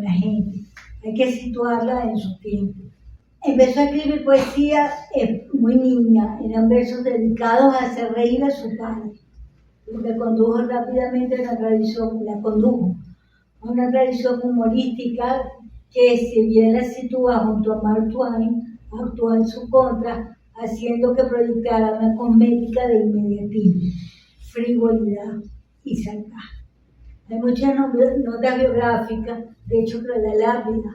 la gente. Hay que situarla en su tiempo. Empezó a escribir poesía muy niña, eran versos dedicados a hacer reír a su padre, lo que condujo rápidamente a una tradición humorística que, si bien la sitúa junto a Mark Twain, actuó en su contra, haciendo que proyectara una cosmética de inmediatismo, frivolidad y sarcasmo. Hay muchas notas biográficas, de hecho, pero La Lápida,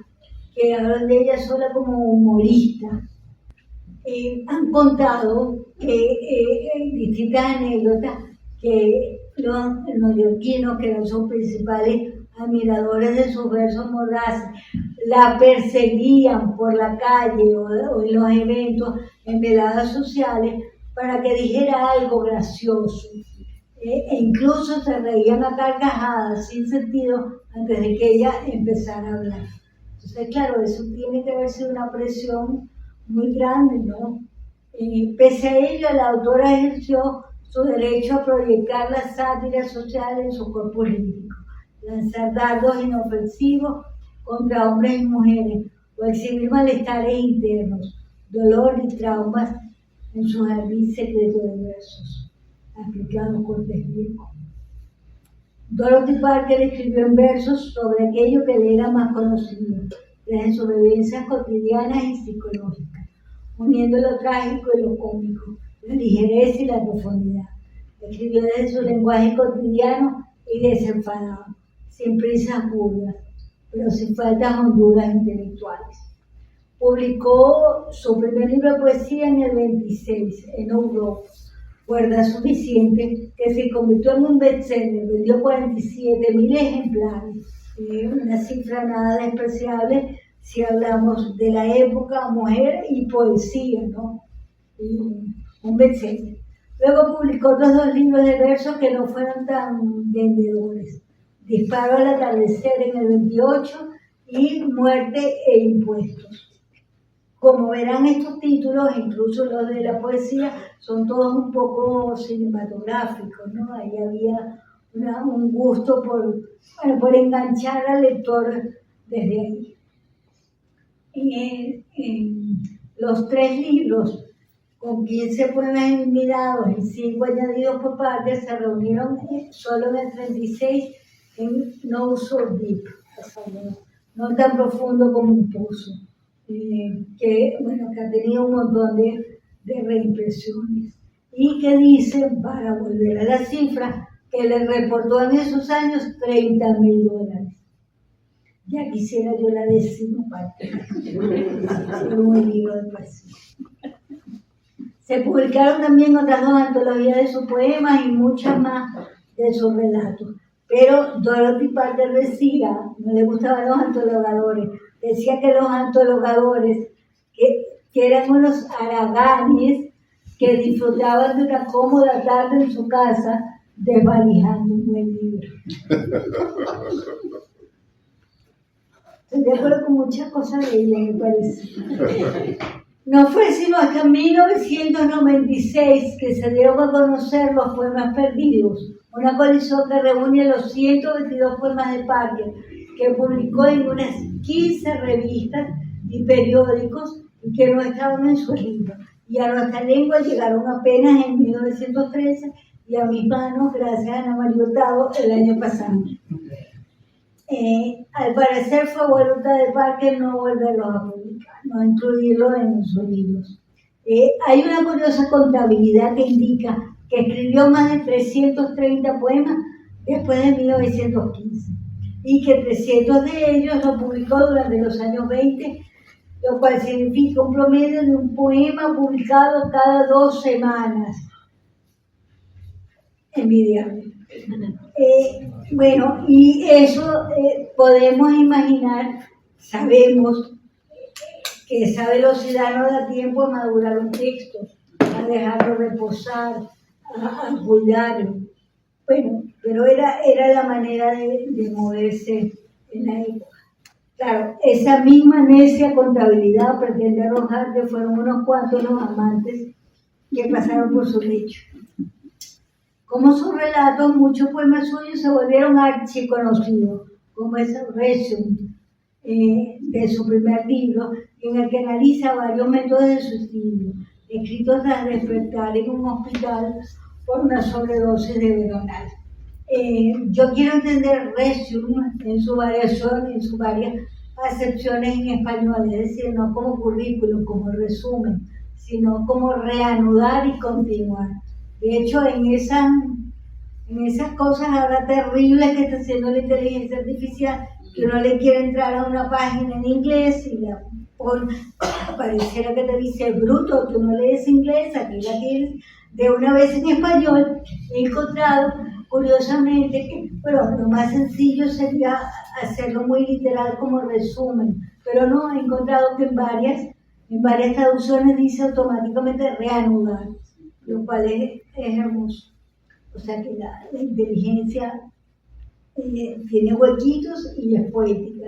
que hablan de ella sola como humorista. Han contado distintas anécdotas que los neoyorquinos, que eran sus principales admiradores de sus versos mordaces, la perseguían por la calle o en los eventos, en veladas sociales, para que dijera algo gracioso. E incluso se reían a carcajadas sin sentido antes de que ella empezara a hablar. Entonces, claro, eso tiene que haber sido una presión muy grande, ¿no? Pese a ello, la autora ejerció su derecho a proyectar la sátira social en su cuerpo lírico, lanzar dardos inofensivos contra hombres y mujeres, o exhibir malestares internos, dolor y traumas en su jardín secreto de versos, aplicado Cortés Viejo. Dorothy Parker escribió en versos sobre aquello que le era más conocido, desde sus vivencias cotidianas y psicológicas, uniendo lo trágico y lo cómico, la ligereza y la profundidad. Escribió desde su lenguaje cotidiano y desenfadado, sin prisas burdas, pero sin faltas honduras intelectuales. Publicó su primer libro de poesía en el 26, en Europa, Cuerda Suficiente, que se convirtió en un bestseller, vendió 47.000 ejemplares, una cifra nada despreciable si hablamos de la época, mujer y poesía, ¿no? Un bestseller. Luego publicó otros 2 libros de versos que no fueron tan vendedores: Disparo al atardecer en el 28 y Muerte e impuestos. Como verán, estos títulos, incluso los de la poesía, son todos un poco cinematográficos, ¿no? Ahí había un gusto por enganchar al lector desde ahí. Los 3 libros, con 15 poemas enviados y 5 añadidos por Parker, se reunieron solo en el 36 en No So Deep, no tan profundo como un pozo. Que ha tenido un montón de reimpresiones y que dice, para volver a la cifra, que le reportó en esos años $30.000. Ya quisiera yo la 10ª parte de un libro de poesía. Se publicaron también otras 2 antologías de sus poemas y muchas más de sus relatos. Pero Dorothy Parker decía, no le gustaban los antologadores, decía que los antologadores, que eran unos haraganes que disfrutaban de una cómoda tarde en su casa, desvalijando un buen libro. Estoy de acuerdo con muchas cosas de ella, me parece. No fue sino hasta 1996 que se dieron a conocer los poemas perdidos, una colección que reúne los 122 poemas de Parker, que publicó en unas 15 revistas y periódicos y que no estaban en su libro. Y a nuestra lengua llegaron apenas en 1913 y a mis manos, gracias a Ana María Hurtado, el año pasado. Al parecer fue voluntad de Parker no volverlos a publicar, no incluirlos en sus libros. Hay una curiosa contabilidad que indica que escribió más de 330 poemas después de 1915 y que 300 de ellos los publicó durante los años 20, lo cual significa un promedio de un poema publicado cada 2 semanas. Envidiable. Bueno, y eso podemos imaginar, sabemos que esa velocidad no da tiempo a madurar un texto, a dejarlo reposar, a cuidarlo. Bueno, pero era la manera de moverse en la época. Claro, esa misma necia contabilidad pretende arrojar que fueron unos cuantos los amantes que pasaron por su lecho. Como sus relatos, muchos poemas suyos se volvieron archiconocidos, como es el resumen de su primer libro, en el que analiza varios métodos de suicidio, escritos tras despertar en un hospital por una sobredosis de Veronal. Yo quiero entender resumen en su variación, en sus varias acepciones en español, es decir, no como currículum, como resumen, sino como reanudar y continuar. De hecho, en esas cosas ahora terribles que está haciendo la inteligencia artificial, que uno le quiere entrar a una página en inglés y la pone, pareciera que te dice bruto, tú no lees inglés, aquí la tienes de una vez en español. He encontrado, curiosamente, que lo más sencillo sería hacerlo muy literal como resumen, pero no, he encontrado que en varias traducciones dice automáticamente reanudar, lo cual es hermoso. O sea que la inteligencia tiene huequitos y es poética.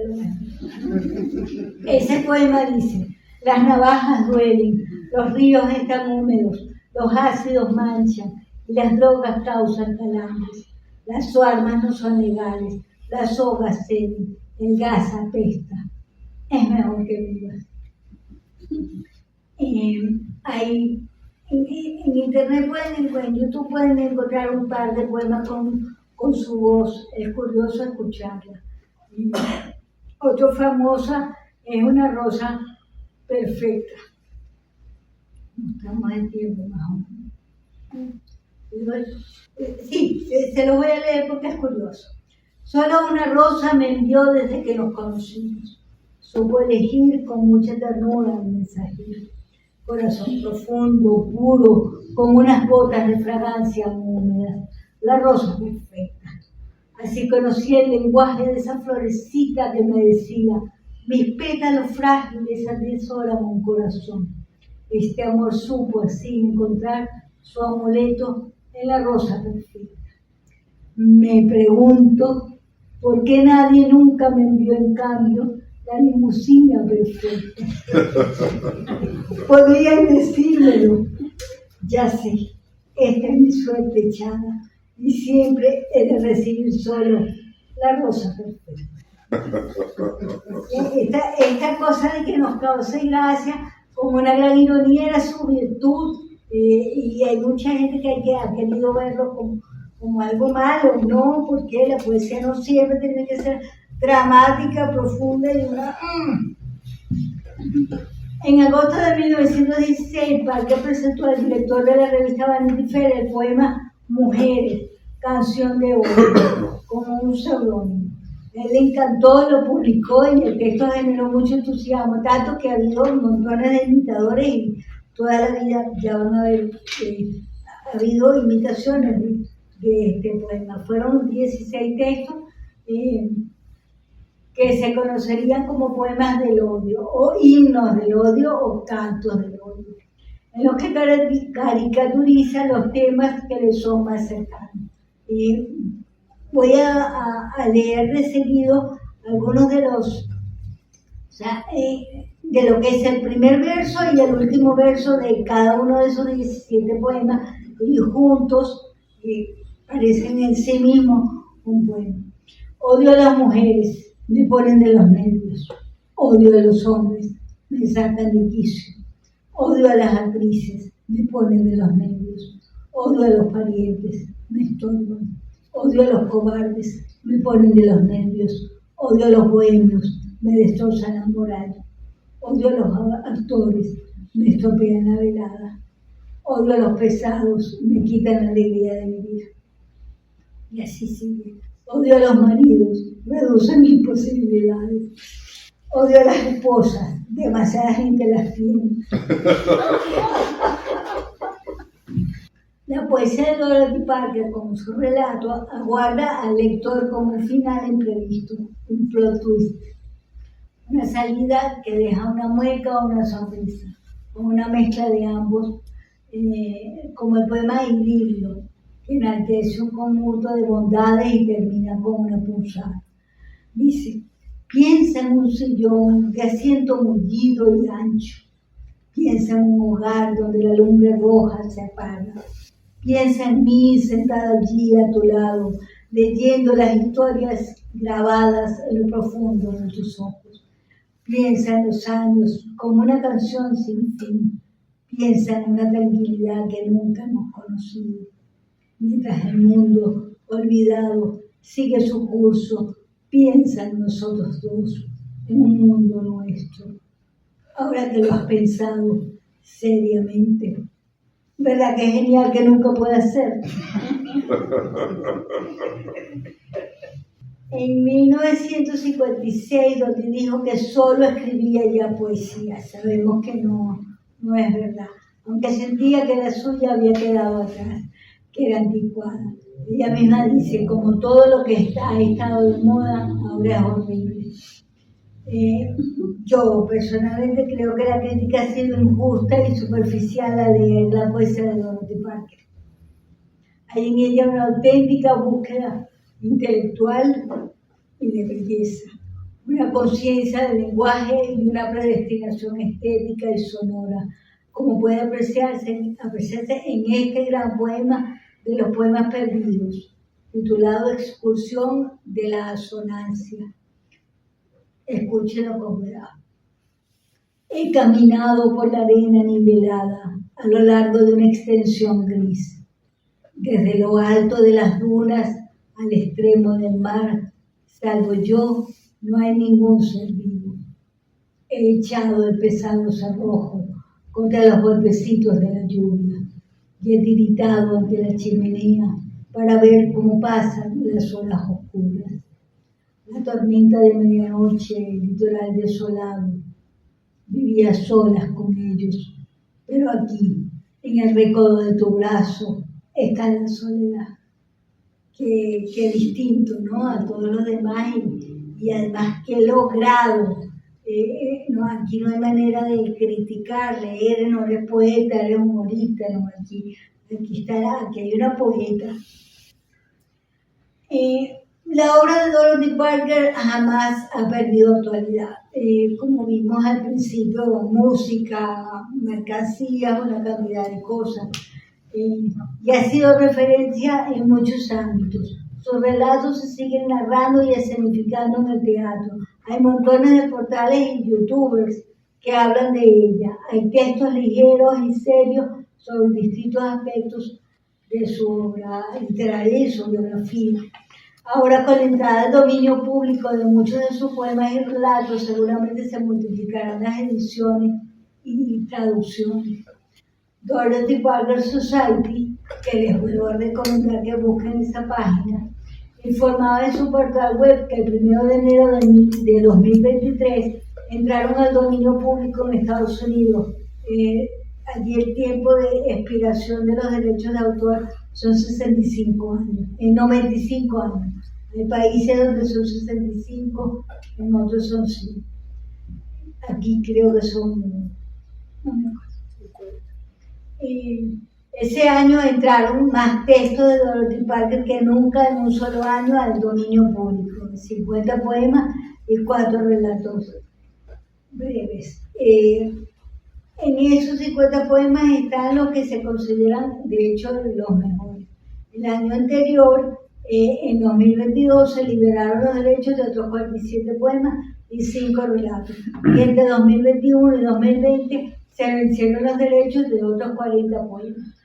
Ese poema dice: las navajas duelen, los ríos están húmedos, los ácidos manchan y las drogas causan calambres. Las armas no son legales, las sogas ceden, el gas apesta. Es mejor que vivas. En internet en YouTube pueden encontrar un par de poemas con su voz, es curioso escucharla. Otro famosa es Una rosa perfecta. No estamos en tiempo más o menos. Sí, se lo voy a leer porque es curioso. Solo una rosa me envió desde que nos conocimos. Supo elegir con mucha ternura al mensajero. Corazón profundo, puro, con unas gotas de fragancia húmedas. La rosa perfecta. Así conocí el lenguaje de esa florecita que me decía: mis pétalos frágiles atesoran un corazón. Este amor supo así encontrar su amuleto en la rosa perfecta. Me pregunto por qué nadie nunca me envió en cambio la limusina perfecta. Podrían decírmelo. Ya sé, esta es mi suerte echada y siempre he de recibir solo la rosa perfecta. Esta cosa de que nos cause gracia, como una gran ironía, era su virtud, y hay mucha gente que ha querido verlo como algo malo, no, porque la poesía no siempre tiene que ser dramática, profunda y una... En agosto de 1916, Parker presentó al director de la revista Vanity Fair el poema Mujeres, canción de oro, como un seudónimo. Él le encantó, lo publicó y el texto generó mucho entusiasmo, tanto que ha habido montones de imitadores y toda la vida ya van a haber habido imitaciones de este poema. Fueron 16 textos que se conocerían como poemas del odio, o himnos del odio, o cantos del odio, en los que caricaturiza los temas que le son más cercanos. Voy a leer de seguido algunos de los, de lo que es el primer verso y el último verso de cada uno de esos 17 poemas, y juntos parecen en sí mismos un poema. Odio a las mujeres, me ponen de los nervios. Odio a los hombres, me sacan de quicio. Odio a las actrices, me ponen de los nervios. Odio a los parientes, me estorban. Odio a los cobardes, me ponen de los nervios. Odio a los bohemios, me destrozan la moral. Odio a los actores, me estropean la velada. Odio a los pesados, me quitan la alegría de vivir. Y así sigue. Odio a los maridos, reducen mis posibilidades. Odio a las esposas, demasiada gente las tiene. La poesía de Dorothy Parker, como su relato, aguarda al lector como un final imprevisto, un plot twist. Una salida que deja una mueca o una sonrisa, o una mezcla de ambos, como el poema Idilio, que enaltece un conjunto de bondades y termina con una punzada. Dice: piensa en un sillón de asiento mullido y ancho. Piensa en un hogar donde la lumbre roja se apaga. Piensa en mí sentada allí a tu lado, leyendo las historias grabadas en lo profundo de tus ojos. Piensa en los años como una canción sin fin. Piensa en una tranquilidad que nunca hemos conocido. Mientras el mundo, olvidado, sigue su curso, piensa en nosotros dos, en un mundo nuestro. Ahora que lo has pensado seriamente, ¿verdad que es genial que nunca pueda ser? En 1956, Dorothy dijo que solo escribía ya poesía. Sabemos que no es verdad, aunque sentía que la suya había quedado atrás, que era anticuada. Ella misma dice: como todo lo que ha estado de moda, ahora es horrible. Yo personalmente creo que la crítica ha sido injusta y superficial al leer la poesía de Dorothy Parker. Hay en ella una auténtica búsqueda intelectual y de belleza, una conciencia del lenguaje y una predestinación estética y sonora, como puede apreciarse en este gran poema de los poemas perdidos, titulado Excursión de la Asonancia. Escúchenlo con cuidado. He caminado por la arena nivelada a lo largo de una extensión gris. Desde lo alto de las dunas al extremo del mar, salvo yo, no hay ningún ser vivo. He echado el pesado cerrojo contra los golpecitos de la lluvia y he tiritado ante la chimenea para ver cómo pasan las olas oscuras. La tormenta de medianoche, el litoral desolado, vivía solas con ellos, pero aquí, en el recodo de tu brazo, está la soledad. Qué distinto, ¿no?, a todos los demás, y además qué logrado. No, aquí no hay manera de criticarle, no eres poeta, eres humorista, no, aquí hay una poeta. La obra de Dorothy Parker jamás ha perdido actualidad. Como vimos al principio, música, mercancías, una cantidad de cosas. Y ha sido referencia en muchos ámbitos. Sus relatos se siguen narrando y escenificando en el teatro. Hay montones de portales y youtubers que hablan de ella. Hay textos ligeros y serios sobre distintos aspectos de su obra literaria y su biografía. Ahora, con la entrada al dominio público de muchos de sus poemas y relatos, seguramente se multiplicarán las ediciones y traducciones. Dorothy Parker Society, que les vuelvo a recomendar que busquen esa página, informaba en su portal web que el 1 de enero de 2023 entraron al dominio público en Estados Unidos allí el tiempo de expiración de los derechos de autor son 65 años, 95 años. Hay países donde son 65, en otros son 100. Aquí creo que son, no me acuerdo. Ese año entraron más textos de Dorothy Parker que nunca en un solo año al dominio público, 50 poemas y 4 relatos breves. En esos 50 poemas están los que se consideran, de hecho, los mejores. El año anterior, en 2022, se liberaron los derechos de otros 47 poemas y 5 relatos. Y entre 2021 y 2020 se vencieron los derechos de otros 40 poemas.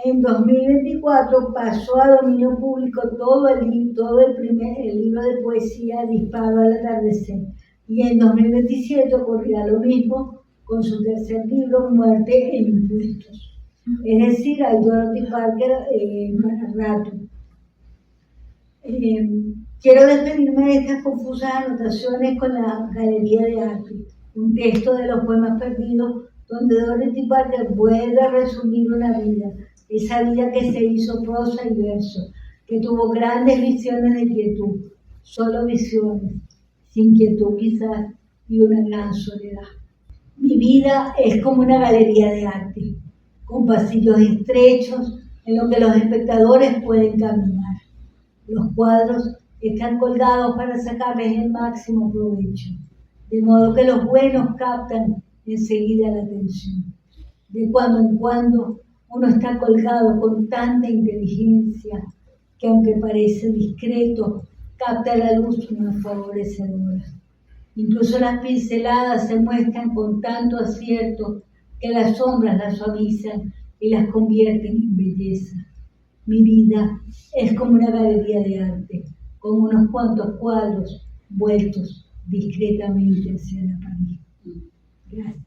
En 2024 pasó a dominio público todo el libro de poesía Disparo al atardecer. Y en 2027 ocurrirá lo mismo con su tercer libro, Muerte e Impuestos. Es decir, hay Dorothy Parker para rato. Quiero despedirme de estas confusas anotaciones con la Galería de Arte, un texto de los poemas perdidos donde Dorothy Parker vuelve a resumir una vida, esa vida que se hizo prosa y verso, que tuvo grandes visiones de quietud, solo visiones, sin quietud quizás, y una gran soledad. Mi vida es como una galería de arte, con pasillos estrechos en los que los espectadores pueden caminar. Los cuadros están colgados para sacarles el máximo provecho, de modo que los buenos captan enseguida la atención. De cuando en cuando uno está colgado con tanta inteligencia que, aunque parece discreto, capta la luz una favorecedora. Incluso las pinceladas se muestran con tanto acierto que las sombras las suavizan y las convierten en belleza. Mi vida es como una galería de arte, con unos cuantos cuadros vueltos discretamente hacia la pared. Gracias.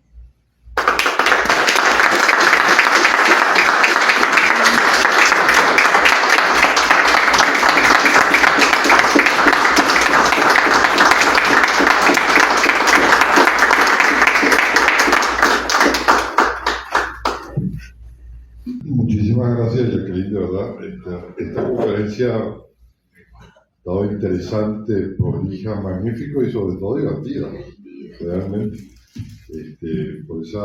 Muchísimas gracias, Jacqueline, de verdad. Esta conferencia ha estado interesante, prolija, magnífico y sobre todo divertida, realmente. Por esa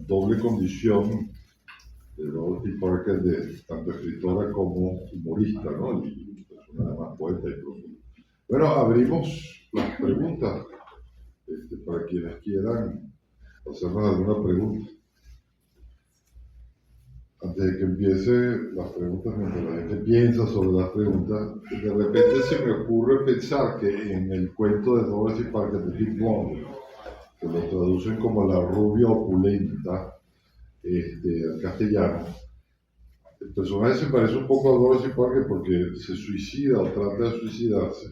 doble condición de Dorothy Parker, de tanto escritora como humorista, ¿no? Y persona además poeta y profunda. Bueno, abrimos las preguntas para quienes quieran hacernos alguna pregunta. Antes de que empiece las preguntas, mientras la gente piensa sobre las preguntas, de repente se me ocurre pensar que en el cuento de Dorothy Parker, de Pink Blonde, que lo traducen como la rubia opulenta al castellano, el personaje se parece un poco a Dorothy Parker porque se suicida o trata de suicidarse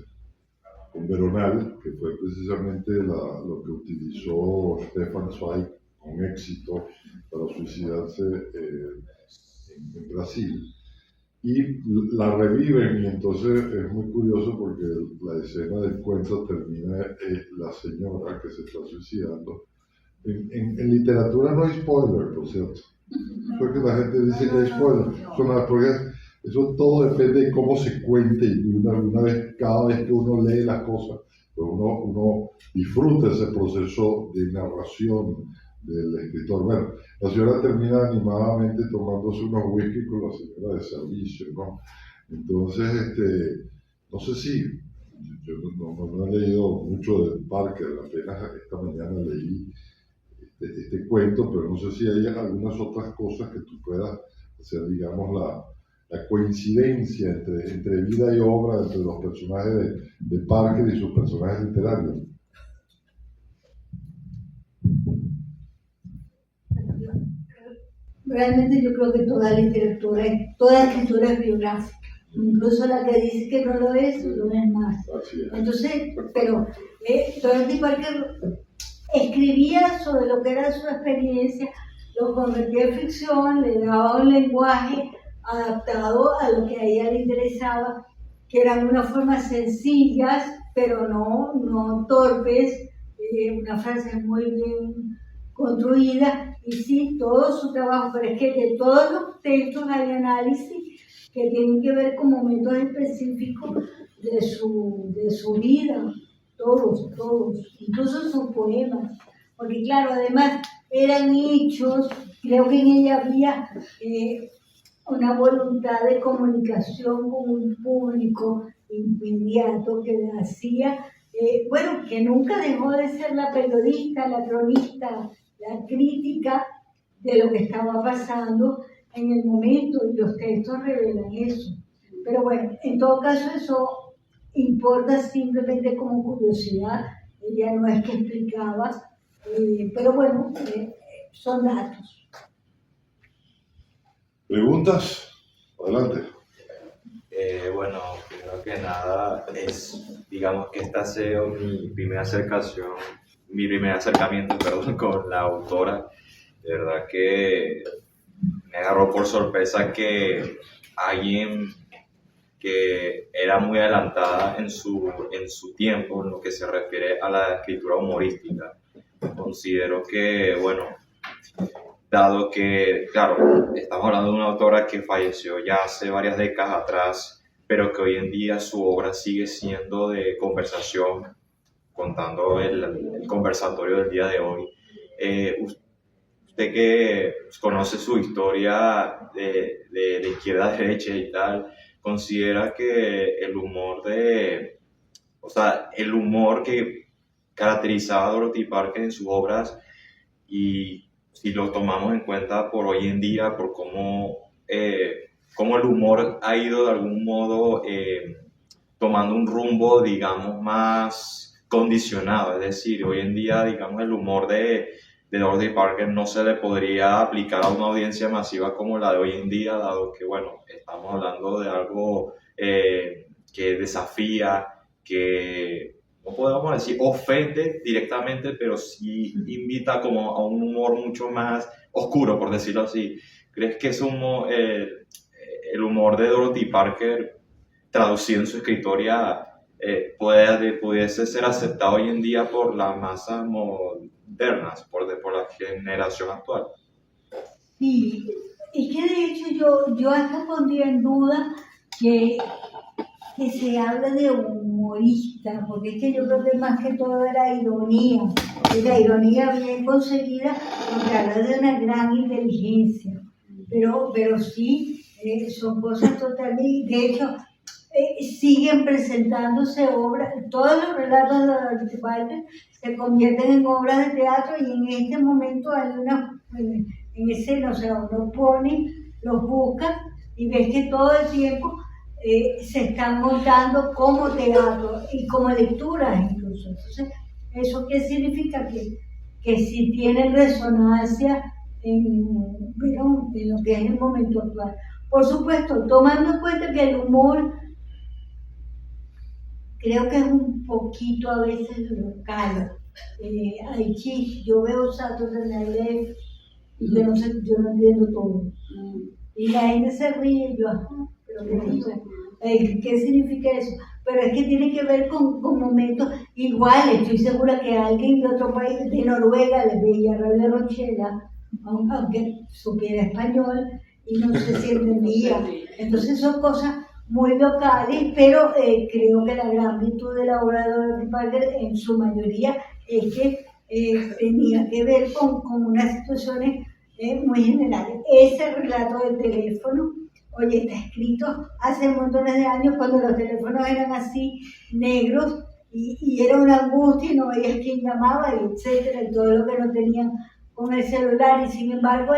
con veronal, que fue precisamente lo que utilizó Stefan Zweig con éxito para suicidarse en Brasil, y la reviven, y entonces es muy curioso porque la escena del cuento termina la señora que se está suicidando. En literatura no hay spoiler, por cierto, porque la gente dice que hay spoiler, porque eso todo depende de cómo se cuente, y una vez, cada vez que uno lee las cosas, pues uno disfruta ese proceso de narración del escritor. Bueno, la señora termina animadamente tomándose unos whisky con la señora de servicio, ¿no? Entonces, no sé si, yo no he leído mucho de Parker, apenas esta mañana leí este cuento, pero no sé si hay algunas otras cosas que tú puedas hacer, digamos, la coincidencia entre vida y obra, entre los personajes de Parker y sus personajes literarios. Realmente yo creo que toda literatura, toda escritura es biográfica, incluso la que dice que no lo es más. Entonces, pero Dorothy Parker escribía sobre lo que era su experiencia, lo convertía en ficción, le daba un lenguaje adaptado a lo que a ella le interesaba, que eran unas formas sencillas, pero no torpes, unas frases muy bien construidas, Y sí, todo su trabajo, pero es que de todos los textos hay análisis que tienen que ver con momentos específicos de su vida, todos, incluso sus poemas. Porque claro, además eran hechos, creo que en ella había una voluntad de comunicación con un público inmediato que le hacía, bueno, que nunca dejó de ser la periodista, la cronista, la crítica de lo que estaba pasando en el momento, y los textos revelan eso. Pero bueno, en todo caso eso importa simplemente como curiosidad, ella no es que explicaba, pero bueno, son datos. ¿Preguntas? Adelante. Bueno, primero que nada, digamos que esta ha sido mi primer acercamiento, perdón, con la autora. De verdad que me agarró por sorpresa que alguien que era muy adelantada en su tiempo en lo que se refiere a la escritura humorística. Considero que, bueno, dado que, claro, estamos hablando de una autora que falleció ya hace varias décadas atrás, pero que hoy en día su obra sigue siendo de conversación, contando el conversatorio del día de hoy. Usted que conoce su historia de izquierda a derecha y tal, considera que el humor que caracterizaba a Dorothy Parker en sus obras, y si lo tomamos en cuenta por hoy en día, por cómo el humor ha ido de algún modo tomando un rumbo, digamos, más condicionado. Es decir, hoy en día, digamos, el humor de Dorothy Parker no se le podría aplicar a una audiencia masiva como la de hoy en día, dado que, bueno, estamos hablando de algo que desafía, que no podemos decir ofende directamente, pero sí invita como a un humor mucho más oscuro, por decirlo así. ¿Crees que es el humor de Dorothy Parker, traducido en su escritoria, pudiese ser aceptado hoy en día por las masas modernas, por la generación actual? Sí, y que de hecho yo hasta pondría en duda que se habla de humorista, porque es que yo creo que más que todo era ironía, y la ironía bien conseguida, porque habla de una gran inteligencia, pero sí, son cosas totalmente, de hecho, siguen presentándose obras, todos los relatos de Dorothy Parker se convierten en obras de teatro, y en este momento hay en escena, o sea, uno pone, los busca y ves que todo el tiempo se están montando como teatro y como lecturas incluso. Entonces, ¿eso qué significa? Que sí tienen resonancia en lo que es el momento actual. Por supuesto, tomando en cuenta que el humor creo que es un poquito a veces local. Yo veo Saturday Night Live y yo no entiendo todo. Y la gente se ríe y yo, ajá, pero ¿qué significa eso? Pero es que tiene que ver con momentos iguales. Estoy segura que alguien de otro país, de Noruega, le veía Radio Rochela, aunque supiera español, y no sé si entendía. Entonces son cosas muy locales, pero creo que la gran virtud de la obra de Dorothy Parker en su mayoría es que tenía que ver con unas situaciones muy generales. Ese relato del teléfono, oye, está escrito hace montones de años cuando los teléfonos eran así negros y era una angustia y no veías quién llamaba, y etcétera, y todo lo que no tenían con el celular. Y sin embargo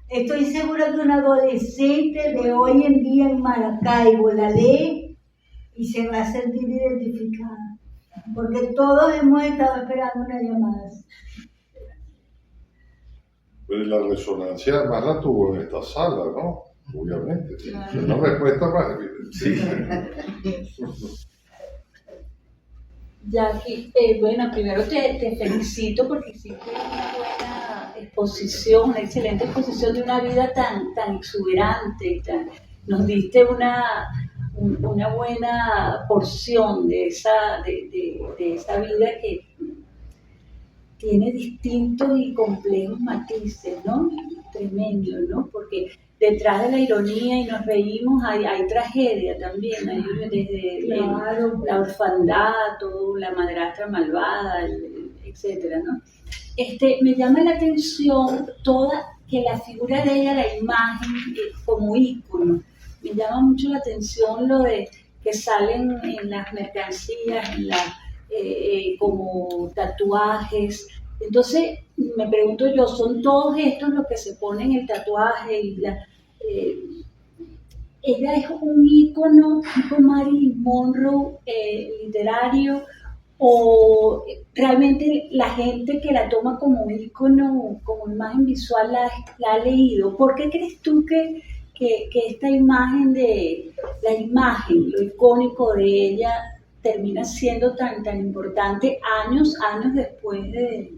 estoy segura que un adolescente de hoy en día en Maracaibo la lee y se va a sentir identificada, porque todos hemos estado esperando una llamada. Pero la resonancia además la tuvo en esta sala, ¿no? Obviamente. Claro. Es la respuesta más evidente. Sí. Jackie, bueno, primero te felicito porque hiciste una buena exposición, una excelente exposición de una vida tan exuberante. Nos diste una buena porción de esa vida tiene distintos y complejos matices, ¿no? Tremendo, ¿no? Porque detrás de la ironía y nos reímos hay tragedia también, hay desde Claro. la orfandad, todo, la madrastra malvada, etcétera, ¿no? Me llama la atención que la figura de ella, la imagen, como ícono, me llama mucho la atención lo de que salen en las mercancías, como tatuajes. Entonces, me pregunto yo, ¿son todos estos los que se ponen el tatuaje? Ella es un ícono tipo Marilyn Monroe literario, o realmente la gente que la toma como ícono, como imagen visual, la ha leído. ¿Por qué crees tú que esta imagen lo icónico de ella termina siendo tan importante años después de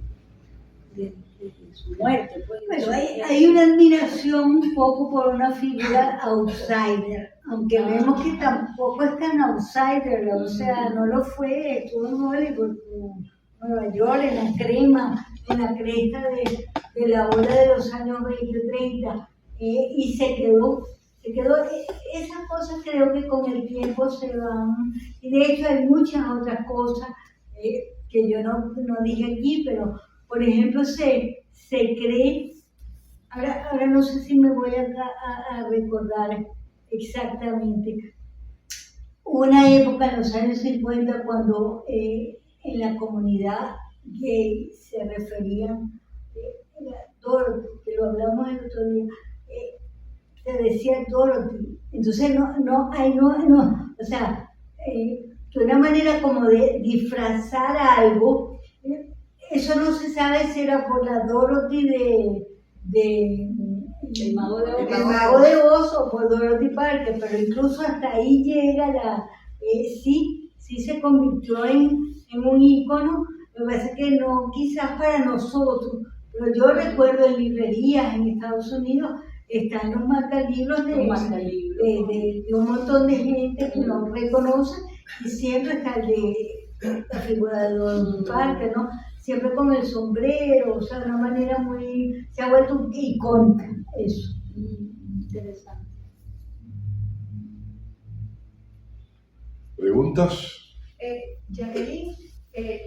su muerte? Pues? Bueno, hay una admiración un poco por una figura outsider, aunque vemos que tampoco es tan outsider, o sea, no lo fue, estuvo en Hollywood, en Nueva York, en la crema, en la cresta de la ola de los años 20 o 30, y se quedó, esas cosas creo que con el tiempo se van, y de hecho hay muchas otras cosas que yo no dije aquí, pero por ejemplo se cree, ahora no sé si me voy a recordar exactamente, hubo una época en los años 50 cuando en la comunidad gay se referían, Dorothy, que lo hablamos el otro día, se decía Dorothy, entonces o sea, de una manera como de disfrazar algo. Eso no se sabe si era por la Dorothy El Mago de Oz. El Mago de Oz o por Dorothy Parker, pero incluso hasta ahí llega sí se convirtió en un ícono. Lo que pasa es que no, quizás para nosotros, pero yo recuerdo en librerías en Estados Unidos están los marcalibros de un montón de gente que lo reconoce, y siempre está el de la figura de Dorothy Parker, ¿no? Siempre con el sombrero, o sea, de una manera se ha vuelto icónica, eso. Interesante. ¿Preguntas? Jacqueline,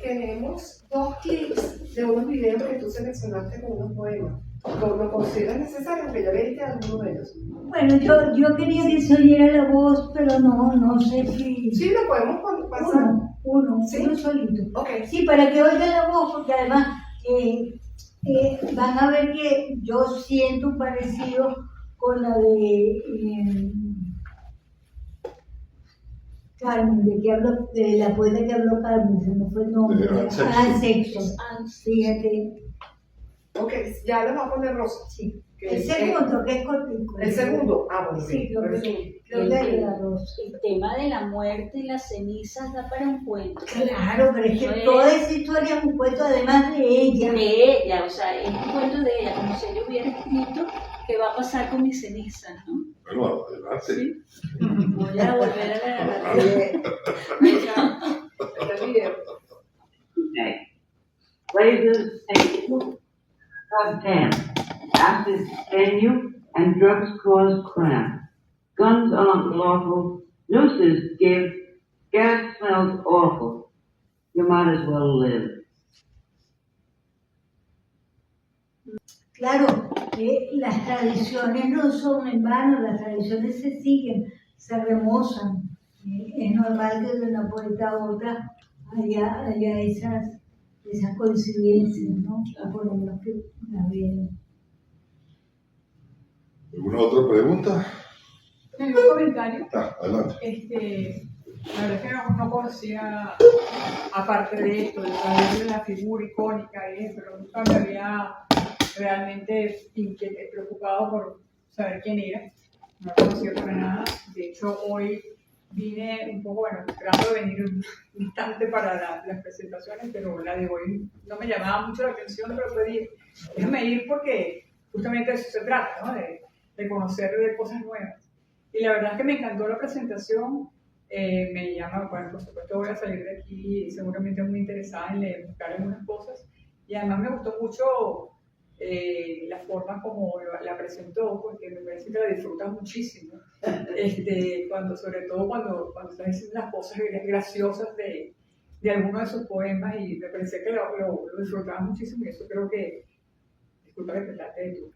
tenemos 2 clips de unos videos que tú seleccionaste con unos poemas. ¿Lo consideras necesario que yo leíste alguno de ellos? Bueno, yo quería que se oyera la voz, pero no sé si... Sí, lo podemos pasar. Uno solito. Okay. Sí, para que oigan la voz, porque además van a ver que yo siento un parecido con la de Carmen, de la poeta que habló Carmen, se me fue el nombre. Anne Sexton. Fíjate. Ok, ya lo vamos a poner Rosa. Sí. El segundo, que es cortico. El segundo, bueno, sí, creo que es la Rosa. El tema de la muerte y las cenizas da para un cuento. Claro, pero es que toda esa historia es un cuento además de ella. De ella, o sea, es un cuento de ella, como si ella hubiera escrito qué va a pasar con mis cenizas, ¿no? Bueno, adelante. Sí. Voy a volver a la Ahí está el video. Razors and drug dam. Acids venue and drugs cause cramp. Guns aren't lawful. Nooses give. Gas smells awful. You might as well live. Claro, las tradiciones no son en vano, las tradiciones se siguen, se remozan. Es normal que de una poeta a otra haya esas coincidencias, ¿no? Por lo menos que la vean. ¿Alguna otra pregunta? Tengo un comentario. Adelante. La verdad es que no conocía, aparte de esto, de la figura icónica y eso, pero nunca me había realmente preocupado por saber quién era. No la conocía para nada. De hecho, hoy vine un poco, tratando de venir un instante para las presentaciones, pero la de hoy no me llamaba mucho la atención, pero pedí, déjame ir porque justamente de eso se trata, ¿no? De conocer de cosas nuevas. Y la verdad es que me encantó la presentación. Me llama, bueno, por supuesto voy a salir de aquí seguramente muy interesada en buscar algunas cosas. Y además me gustó mucho la forma como la presentó, porque me parece que la disfrutas muchísimo. Sobre todo cuando estás diciendo las cosas graciosas de algunos de sus poemas, y me parecía que lo disfrutabas muchísimo, y eso creo que, disculpa que te trate de tú.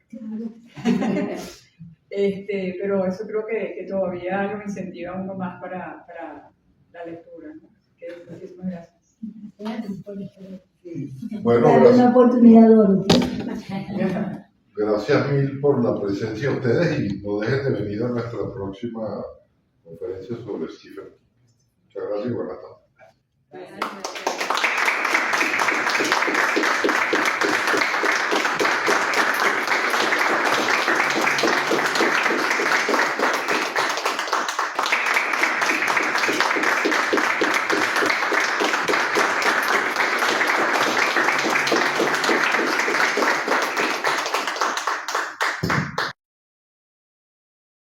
Pero eso creo que todavía lo incentiva uno más para la lectura, ¿no? Así que muchísimas gracias. Bueno, Dale una oportunidad, Dorothy. gracias mil por la presencia de ustedes y no dejen de venir a nuestra próxima conferencia sobre Stephen King. Muchas gracias y buenas tardes. Gracias.